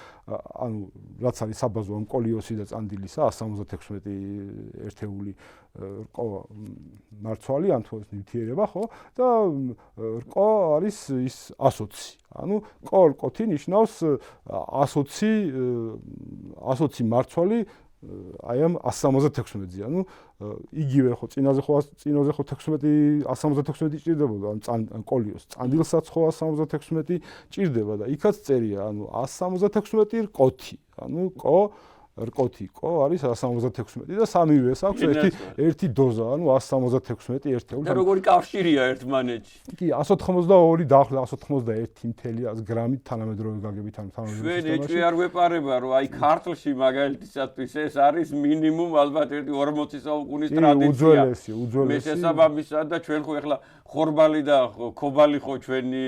ანუ რაც არის საბაზო ამ კოლიოსი და წანდილისა 176 ერთეული რკო მარცვალი, ან თუ ნივთიერება, ხო? და რკო არის ის 120. ანუ კორკოტი ნიშნავს 120 მარცვალი აი ამ 176-ზე, ანუ იგივე ხო წინაზე ხო 16 176 ჭირდებოდა, ან კოლიოს წანდილსაც ხო 176 ჭირდება და იქაც წერია, ანუ 176 რკოთი, ანუ რკოთი არის 176 და სამივეს აქვს ერთი დოზა, ანუ 176 ერთეული. და როგორი კავშირია ერთმანეთში? კი, 182 დაახლოებით 181 გრამით თანამედროვე გაგებით, ანუ თანამედროვე ჩვენ ეჭვი არ ვეპარება, რომ აი ქართლში მაგალითისათვის ეს არის მინიმუმ ალბათ ერთი 40 საუკუნის ტრადიცია. უძველესი. მე შესაბამისად და ჩვენ ხო ეხლა ხორბალი და ქობალი ხო ჩვენი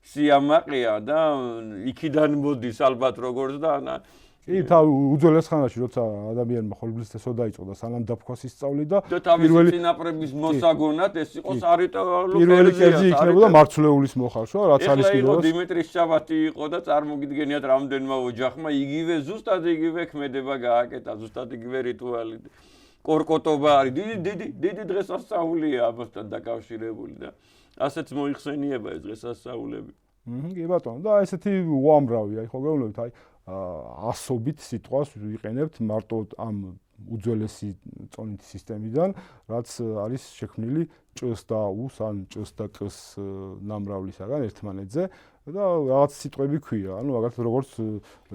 სიამაყეა და იქიდან მოდის ალბათ როგორც და კი, უძველეს ხანაში, როცა ადამიანმა ხორბლის წესო დაიწყო და სანამ დაფქვას ისწავლი და პირველი წინაპრების მოსაგონად ეს იყო სარიტუალო პირველი კერძი იქნებოდა მარცვლეულის მოხარშვა, რაც არის კიდევ დიმიტრი შაბათი იყო და წარმოგიდგენიათ რამდენმა ოჯახმა იგივე ზუსტად იგივე ქმედება გააკეთა, ზუსტად იგივე რიტუალი. კორკოტობა არის დიდი დღესასწაულია ამასთან დაკავშირებული და ასეც მოიხსენიება ეს დღესასწაულები. კი ბატონო, და ესეთი უამრავი, აი ხო გეუბნებით, აი ასობით სიტყვას ვიყენებთ მარტო ამ უძველესი წონითი სისტემიდან, რაც არის შექმნილი ჭ-ს და უ-ს ან ჭ-ს და კ-ს ნამრავლისაგან ერთმანეთზე და რაღაც სიტყვები ქვია, ანუ მაგალითად როგორც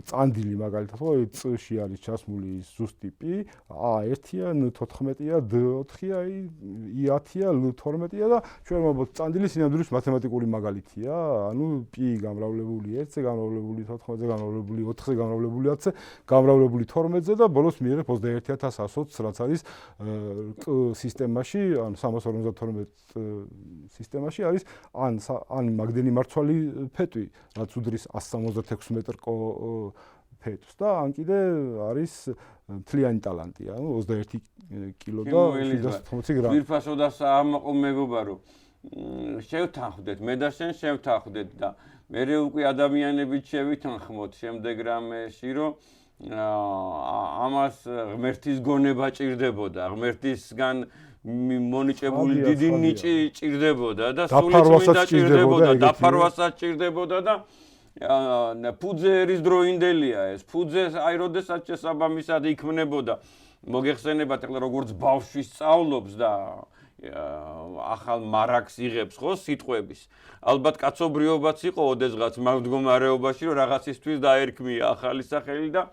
წანდილი მაგალითად ხო წ-ში არის ჩასმული ზუსტი პი, ა1-ია, ν14-ია, d4-ია, i10-ია, l12-ია და ჩვენ ვამბობთ წანდილი სინამდვილეს მათემატიკური მაგალითია, ანუ პი გამრავლებული 1-ზე, გამრავლებული 14-ზე, გამრავლებული 4-ზე, გამრავლებული 10-ზე, გამრავლებული 12-ზე და ბოლოს მიიღებ 21120, რაც არის კ სისტემაში, ან 352 სისტემაში არის ან მაგდენი მარცვალი ფეტვი, რაც უდრის 176 მეტრ ფეტვს და ან კიდე არის მთლიანი ტალანტი, ანუ 21 კილო და 780 გრამი. ვირფასო და საამაყო მეგობარო, შევთანხმდეთ, მე და შენ შევთანხმდეთ და მე უკვე ადამიანებით შევითანხმოთ შემდეგ რამეში, რომ ამას ღმერთის გონება ჭირდებოდა, ღმერთისგან მონიჭებული დიდი ნიჭი ჭირდებოდა და სულიწმინდა ჭირდებოდა, დაფარვასაც ჭირდებოდა და ფუძე ერის დროინდელია ეს. ფუძე აი როდესაც შესაბამისად იქმნებოდა. მოგეხსენებათ ახლა როგორც ბავშვი სწავლობს და ახალ მარაგს იღებს ხო სიტყვების. ალბათ კაცობრიობაც იყო ოდესღაც მაგ მდგომარეობაში, რომ რაღაცისთვის დაერქმია ახალი სახელი და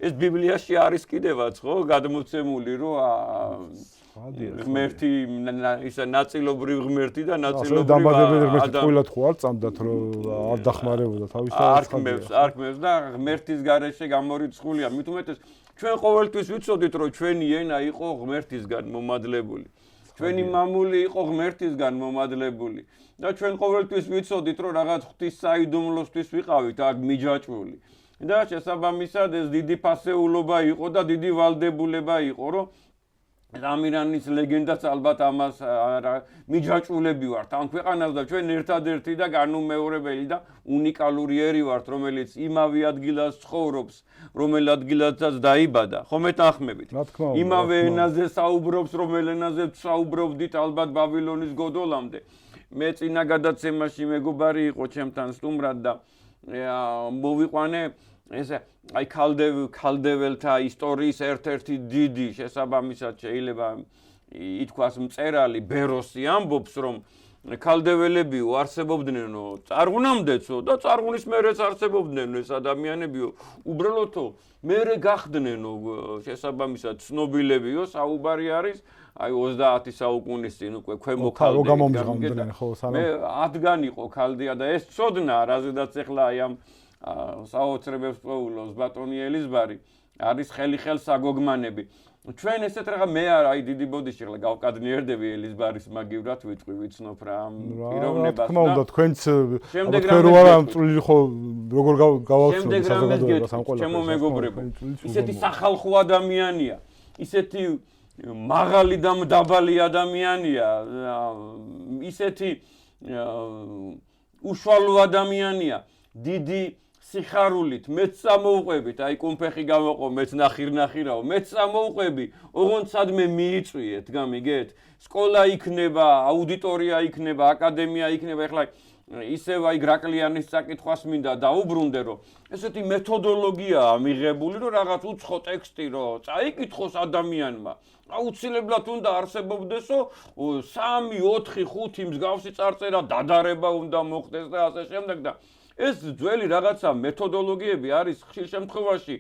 ეს ბიბლიაში არის კიდევაც ხო გადმოცემული, რომ ღმერთი ისა ნაწილობრივ ღმერთი და ნაწილობრივ დამბადებელი ღმერთი ყვილად ხო არ წამდათ რომ არ დახმარებოდა თავისთავად არქმევს და ღმერთის გარეშე გამორიცხულია. მით უმეტეს ჩვენ ყოველთვის ვიცოდით რომ ჩვენი ენა იყო ღმერთისგან მომადლებული. ჩვენი მამული იყო ღმერთისგან მომადლებული და ჩვენ ყოველთვის ვიცოდით რომ რაღაც ღვთის საიდუმლოსთვის ვიყავით აქ მიჯაჭვული. და შესაბამისად ეს დიდი ფასეულობა იყო და დიდი ვალდებულება იყო რომ ამირანის ლეგენდაც ალბათ ამას მიჯაჭვულები ვართ ამ ქვეყანას და ჩვენ ერთადერთი და განუმეორებელი და უნიკალური ერი ვართ რომელიც იმავე ადგილას ცხოვრობს რომელ ადგილასაც დაიბადა ხო მეთანხმებით იმავე ენაზე საუბრობს რომელ ენაზე საუბრობდით ალბათ ბაბილონის გოდოლამდე მე წინა გადაცემაში მეგობარი იყო ჩემთან სტუმრად და მოვიყვანე ესე აი ქალდეველთა ისტორიის ერთ-ერთი დიდი შესაბამისად შეიძლება ითქვას მწერალი ბეროსი ამბობს რომ ქალდეველებიო არსებობდნენო წარღუნამდეცო და წარღუნის მერეც არსებობდნენ ეს ადამიანებიო უბრალოდო მერე გახდნენო შესაბამისად ცნობილებიო საუბარი არის აი 30 საუკუნის წინ უკვე ქვემო ქალდეველები ხო მე ადგან იყო ქალდია და ეს ცოდნა რაზედაც ახლა აი ამ საოცრებებს პოულოს ბატონი ელიზბარი არის ხელი-ხელს აგოგმანები ჩვენ ესეთ რაღაც მე არა აი დიდი ბოდიში ახლა გავკადნიერდები ელიზბარის მაგივრად ვიტყვი ვიცნობ რა პიროვნებას და უნდა თქვენც თქვენ რო არა წვლილი ხო როგორ გავაუცნობთ საზოგადოებას ამ ყველაფერს ჩემო მეგობრებო ისეთი სახალხო ადამიანია ისეთი მაღალი და დაბალი ადამიანია ისეთი უშუალო ადამიანია დიდი სიხარულით მეც წამოუყვებით აი კუნფეხი გამოყო მეც ნახირნახირაო მეც წამოუყვები ოღონდ სადმე მიიწვიეთ გამიგეთ სკოლა იქნება აუდიტორია იქნება აკადემია იქნება ეხლა ისევ აი გრაკლიანის წაკითხვას მინდა დაუბრუნდე, რომ ესეთი მეთოდოლოგიაა მიღებული, რომ რაღაც უცხო ტექსტი რომ წაიკითხოს ადამიანმა, აუცილებლად უნდა არსებობდესო 3, 4, 5 მსგავსი წარწერა დადარება უნდა მოხდეს და ასე შემდეგ და ეს ძველი რაღაცა მეთოდოლოგიები არის ხშირ შემთხვევაში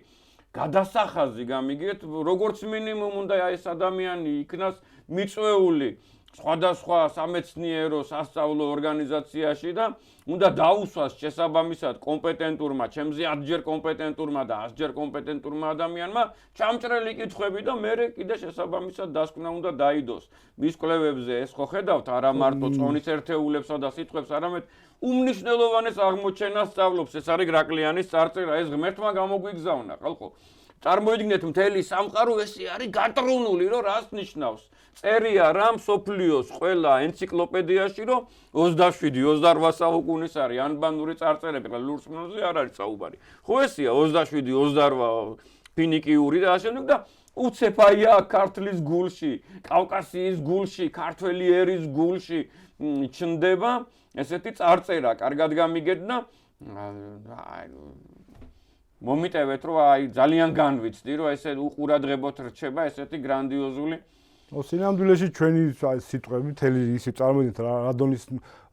გადასახაზი გამიგეთ, როგორც მინიმუმ უნდა ეს ადამიანი იქნას მიწვეული სხვადასხვა სამეცნიერო სასწავლო ორგანიზაციაში და უნდა დაუსვას შესაბამისად კომპეტენტურმა, ჩემზე 10-ჯერ კომპეტენტურმა და 100-ჯერ კომპეტენტურმა ადამიანმა ჩამჭრელი კითხვები და მე კიდე შესაბამისად დასკვნა უნდა დაიდოს. მის კვლევებზე ეს ხო ხედავთ, არა მარტო წონის ერთეულებსა და სიტყვებს, არამედ უმნიშვნელოვანეს აღმოჩენას სწავლობს. ეს არის გრაკლიანის წარწერა, ეს ღმერთმა გამოგვიგზავნა, ხალხო. წარმოიდგინეთ მთელი სამყარო ესე არის გატრუნული, რომ რას ნიშნავს. წერია რა მსოფლიოს ყველა ენციკლოპედიაში, რომ 27-28 საუკუნის არის ანბანური წარწერები, ლურსმნოზე არ არის საუბარი. ხო ესეა 27-28 ფინიკიური და ასე შემდეგ და უცებ აია ქართლის გულში, კავკასიის გულში, ქართველი ერის გულში ჩნდება ესეთი წარწერა, კარგად გამიგეთ და მომიტევეთ, რომ აი ძალიან განვიცდი, რომ ესე უყურადღებოთ რჩება ესეთი გრანდიოზული სინამდვილეში ჩვენი სიტყვები მთელი ისი წარმოიდგინეთ რადონის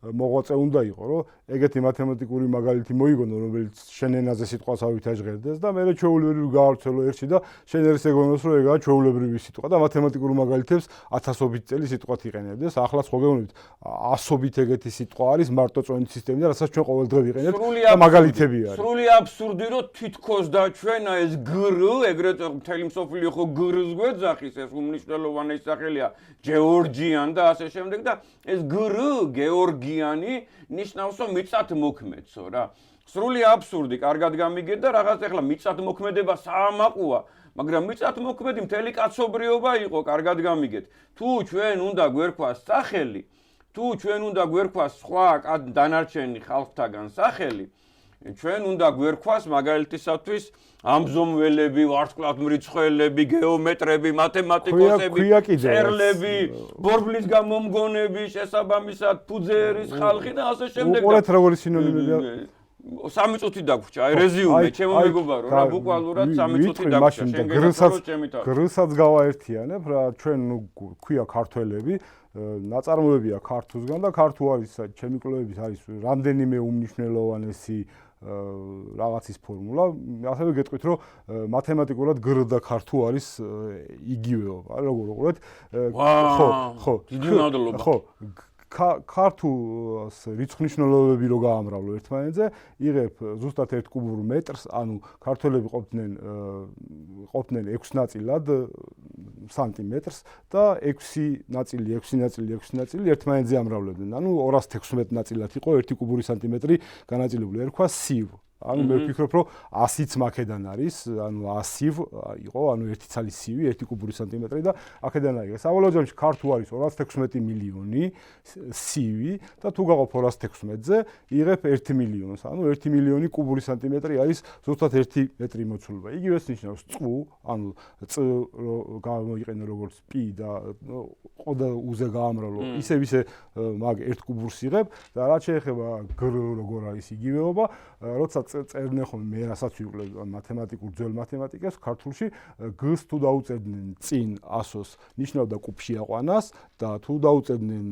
მოღვაწე უნდა იყო, რომ ეგეთი მათემატიკური მაგალითი მოიგონო, რომელიც შენ ენაზე სიტყვას ავითაჟღერდეს და მე ჩვეულებრივ გაავრცელო ერთში და შენ ერთ ეგონოს, რომ ეგაა ჩვეულებრივი სიტყვა და მათემატიკურ მაგალითებს 1000-ობით წელი სიტყვათ იყენებდეს. ახლაც ხო გეუბნებით, 100-ობით ეგეთი სიტყვა არის მარტო წონის სისტემი და რასაც ჩვენ ყოველდღე ვიყენებთ და მაგალითები არის. სრული აბსურდი, რომ თითქოს დაჩვენა ეს გრ, ეგრეთ მთელი მსოფლიო ხო გრს გვეძახის, ეს უმნიშვნელოვანესი სახელია ჯეორჯიან და ასე შემდეგ და ეს გრ გეორგიანი ნიშნავს რომ მიწათმოქმედსო რა. სრული აბსურდი, კარგად გამიგეთ და რაღაც ახლა მიწათმოქმედება საამაყოა, მაგრამ მიწათმოქმედი მთელი კაცობრიობა იყო, კარგად გამიგეთ. თუ ჩვენ უნდა გვერქვას სახელი, თუ ჩვენ უნდა გვერქვას სხვა დანარჩენი ხალხთაგან სახელი, ჩვენ უნდა გვერქვას მაგალითისათვის ამბზომველები, ვარსკვლავთმრიცხველები, გეომეტრები, მათემატიკოსები, წერლები, ბორბლის გამომგონები, შესაბამისად ფუძერის ხალხი და ასე შემდეგ. უყურეთ როგორი სინონიმებია. 3 წუთი დაგვრჩა, აი რეზიუმე, ჩემო მეგობარო, რა ბუკვალურად 3 წუთი დაგვრჩა, შენ გეცხოვრო ჩემი თავი. გრილსაც გავაერთიანებ, რა ჩვენ ქვია ქართველები, ნაწარმოებია ქართულსგან და ქართუ არის ჩემი კვლევების არის რამდენიმე უმნიშვნელოვანესი რაღაცის ფორმულა, ასევე გეტყვით, რომ მათემატიკურად გრ და ქართუ არის იგივეობა, როგორ უყურეთ. ხო, დიდი მადლობა. ხო, ქართულს რიცხვნიშნულობები რო გაამრავლო ერთმანეთზე, იღებ ზუსტად 1 კუბურ მეტრს, ანუ ქართველები ყოფდნენ 6 ნაწილად სანტიმეტრს და 6 ნაწილი ერთმანეთზე ამრავლებდნენ. ანუ 216 ნაწილად იყო 1 კუბური სანტიმეტრი განაწილებული. ერქვა სივ. ანუ მე ვფიქრობ, რომ 100-იც მაქედან არის, ანუ 100 იყო, ანუ 1 ცალი სივი, 1 კუბური სანტიმეტრი და აქედან არის. საბოლოო ჯამში ქართუ არის 216 მილიონი სივი და თუ გაყოფ 216-ზე, იღებ 1 მილიონს, ანუ 1 მილიონი კუბური სანტიმეტრი არის ზუსტად 1 მეტრი მოცულობა. იგივეს ნიშნავს წ, ანუ წ გამოიყენო როგორც პი და ყოდა უზე გაამრავლო, ისე მაგ 1 კუბურს იღებ და რაც შეეხება გრ როგორ არის იგივეობა, როცა წერდნენ ხოლმე მე რასაც ვიუღლებ მათემატიკურ ძველ მათემატიკას ქართულში გ-ს თუ დაუწერდნენ წინ 100-ს ნიშნავდა კუბში აყვანას და თუ დაუწერდნენ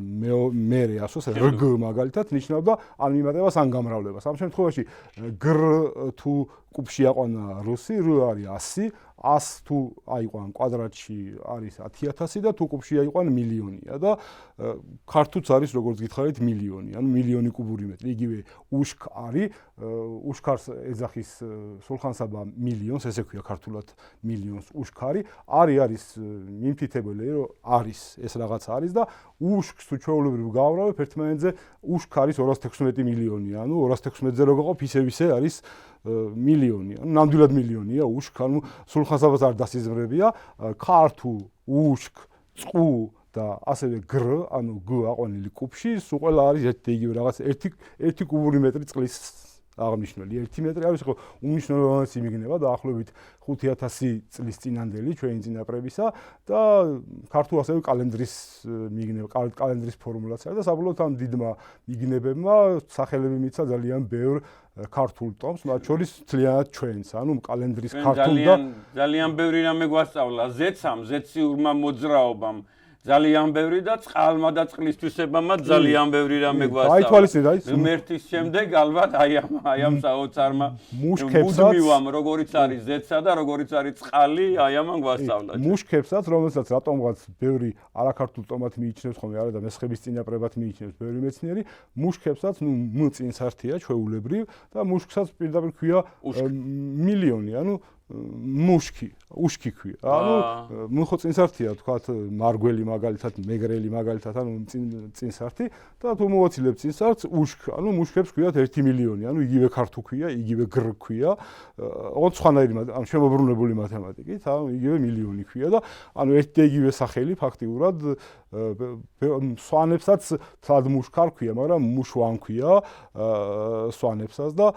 მერე 100-ს რგ მაგალითად ნიშნავდა ან მიმატებას ან გამრავლებას. ამ შემთხვევაში გრ თუ კუბში აყვანა რუსი, რ არის 100, 100 თუ აიყვან კვადრატში არის 10000 და თუ კუბში აიყვან მილიონია და ქართუც არის როგორც გითხარით მილიონი, ანუ მილიონი კუბური მეტრი. იგივე უშქ არის, უშქარს ეძახის სულხან-საბა მილიონს, ესე ქვია ქართულად მილიონს უშქარი. არის მიმთითებელი, რომ არის ეს რაღაც არის და უშქს თუ ჩვეულებრივ გავავრავებ ერთმანეთზე, უშქ არის 216 მილიონი, ანუ 216-ზე რო გაყოფ ისე არის მილიონი, ანუ ნამდვილად მილიონია უშქ, ანუ სულხან-საბას არ დასიზმრებია, ქართუ, უშქ, წ და ასევე გრ, ანუ გ აყვანილი კუბში, სულ ყველა არის ერთი იგივე რაღაც 1 კუბური მეტრი წყლის აღნიშნული 1 მეტრი არის ხო უმნიშვნელოვანესი მიგნება დაახლოებით 5000 წლის წინანდელი ჩვენი წინაპრებისა და ქართულ ასევე კალენდრის მიგნება კალენდრის ფორმულაც არის და საბოლოოდ ამ დიდმა მიგნებებმა სახელები მიცა ძალიან ბევრ ქართულ ტომს, მათ შორის თლიანად ჩვენს, ანუ კალენდრის ქართულ და ძალიან ბევრი რამე გვასწავლა ზეცამ, ზეციურმა მოძრაობამ, ძალიან ბევრი და წყალმა და წყლისთვისებამაც ძალიან ბევრი რამე გვასწავლა. ღმერთის შემდეგ ალბათ აი ამ საოცარმა მუდმივამ, როგორიც არის ზეცა და როგორიც არის წყალი, აი ამან გვასწავლა. მუშქებსაც, რომელსაც რატომღაც ბევრი არაქართულ ტომად მიიჩნევს ხოლმე, არა და მესხების წინაპრებად მიიჩნევს ბევრი მეცნიერი, მუშქებსაც, ნუ წინსართია ჩვეულებრივ და მუშქსაც პირდაპირ ქვია მილიონი, ანუ უშქი ქვია. ანუ ხო წინსართია თქვათ მარგველი მაგალითად, მეგრელი მაგალითად, ანუ წინსართი და თუ მოვაცილებ წინსართს უშქ, ანუ მუშქებს ქვიათ 1 მილიონი, ანუ იგივე ქართუ ქვია, იგივე გრ ქვია. ოღონდ სხვანაირი ანუ შემოbrunებული მათემატიკით, ანუ იგივე მილიონი ქვია და ანუ ერთი და იგივე სახელი ფაქტიურად სვანებსაც თლად მუშქარ ქვია, მაგრამ მუშვან ქვია სვანებსაც და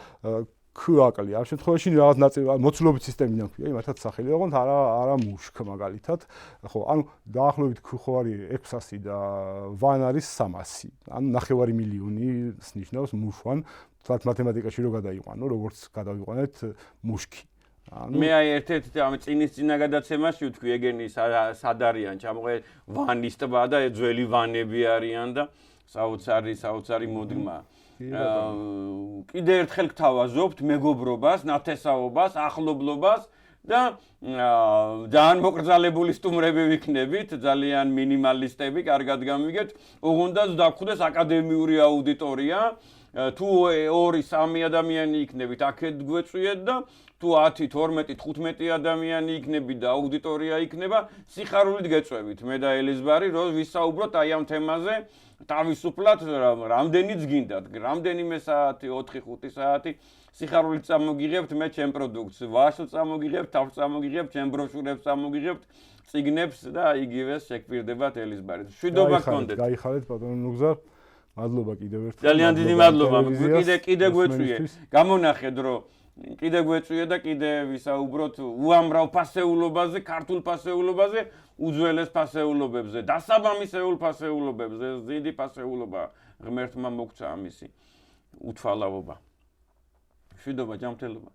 ქაკლი. ამ შემთხვევაში რაღაც ნაწილი მოცულობის სისტემიდან ქვია, იმათაც სახელი, ოღონდ არა მუშქ მაგალითად. ხო, ანუ დაახლოებით ქ ხო არის 600 და ვან არის 300. ანუ 9 მილიონი ნიშნავს მუშვან. თლად მათემატიკაში რო გადაიყვანო, როგორც გადავიყვანეთ მუშქი. მე აი ერთ-ერთი ამ წინა გადაცემაში ვთქვი ეგენი სად არიან ჩამოყე ვანის ტბა და ძველი ვანები არიან და საოცარი მოდგმა. კიდე ერთხელ გთავაზობთ მეგობრობას, ნათესაობას, ახლობლობას და ძალიან მოკრძალებული სტუმრები ვიქნებით, ძალიან მინიმალისტები, კარგად გამიგეთ. ოღონდაც დაგხვდეს აკადემიური აუდიტორია. თუ 2-3 ადამიანი იქნებით, აქეთ გვეწვიეთ და თუ 10, 12, 15 ადამიანი იქნებით და აუდიტორია იქნება, სიხარულით გეწვევით. მე და ელიზბარი რომ ვისაუბროთ აი ამ თემაზე თავისუფლად, რამდენიც გინდათ, რამდენიმე საათი, 4-5 საათი სიხარულით წამოგიღებთ მე ჩემ პროდუქტს, ვაშლს წამოგიღებთ, თავს წამოგიღებთ, ჩემ ბროშურებს წამოგიღებთ, წიგნებს და იგივეს შეგვირდებათ ელიზბარით. შვიდობა გქონდეთ. გაიხარეთ ბატონო ნუგზარ. მადლობა კიდევ ერთხელ. ძალიან დიდი მადლობა. კიდე გვეწვიე. გამონახეთ რომ კიდე გვეწვიე და კიდე ვისაუბროთ უამრავ ფასეულობაზე, ქართულ ფასეულობაზე, უძველეს ფასეულობებზე, დასაბამისეულ ფასეულობებზე, დიდი ფასეულობა ღმერთმა მოგცა ამისი უთვალავობა. შვიდობა, ჯანმრთელობა.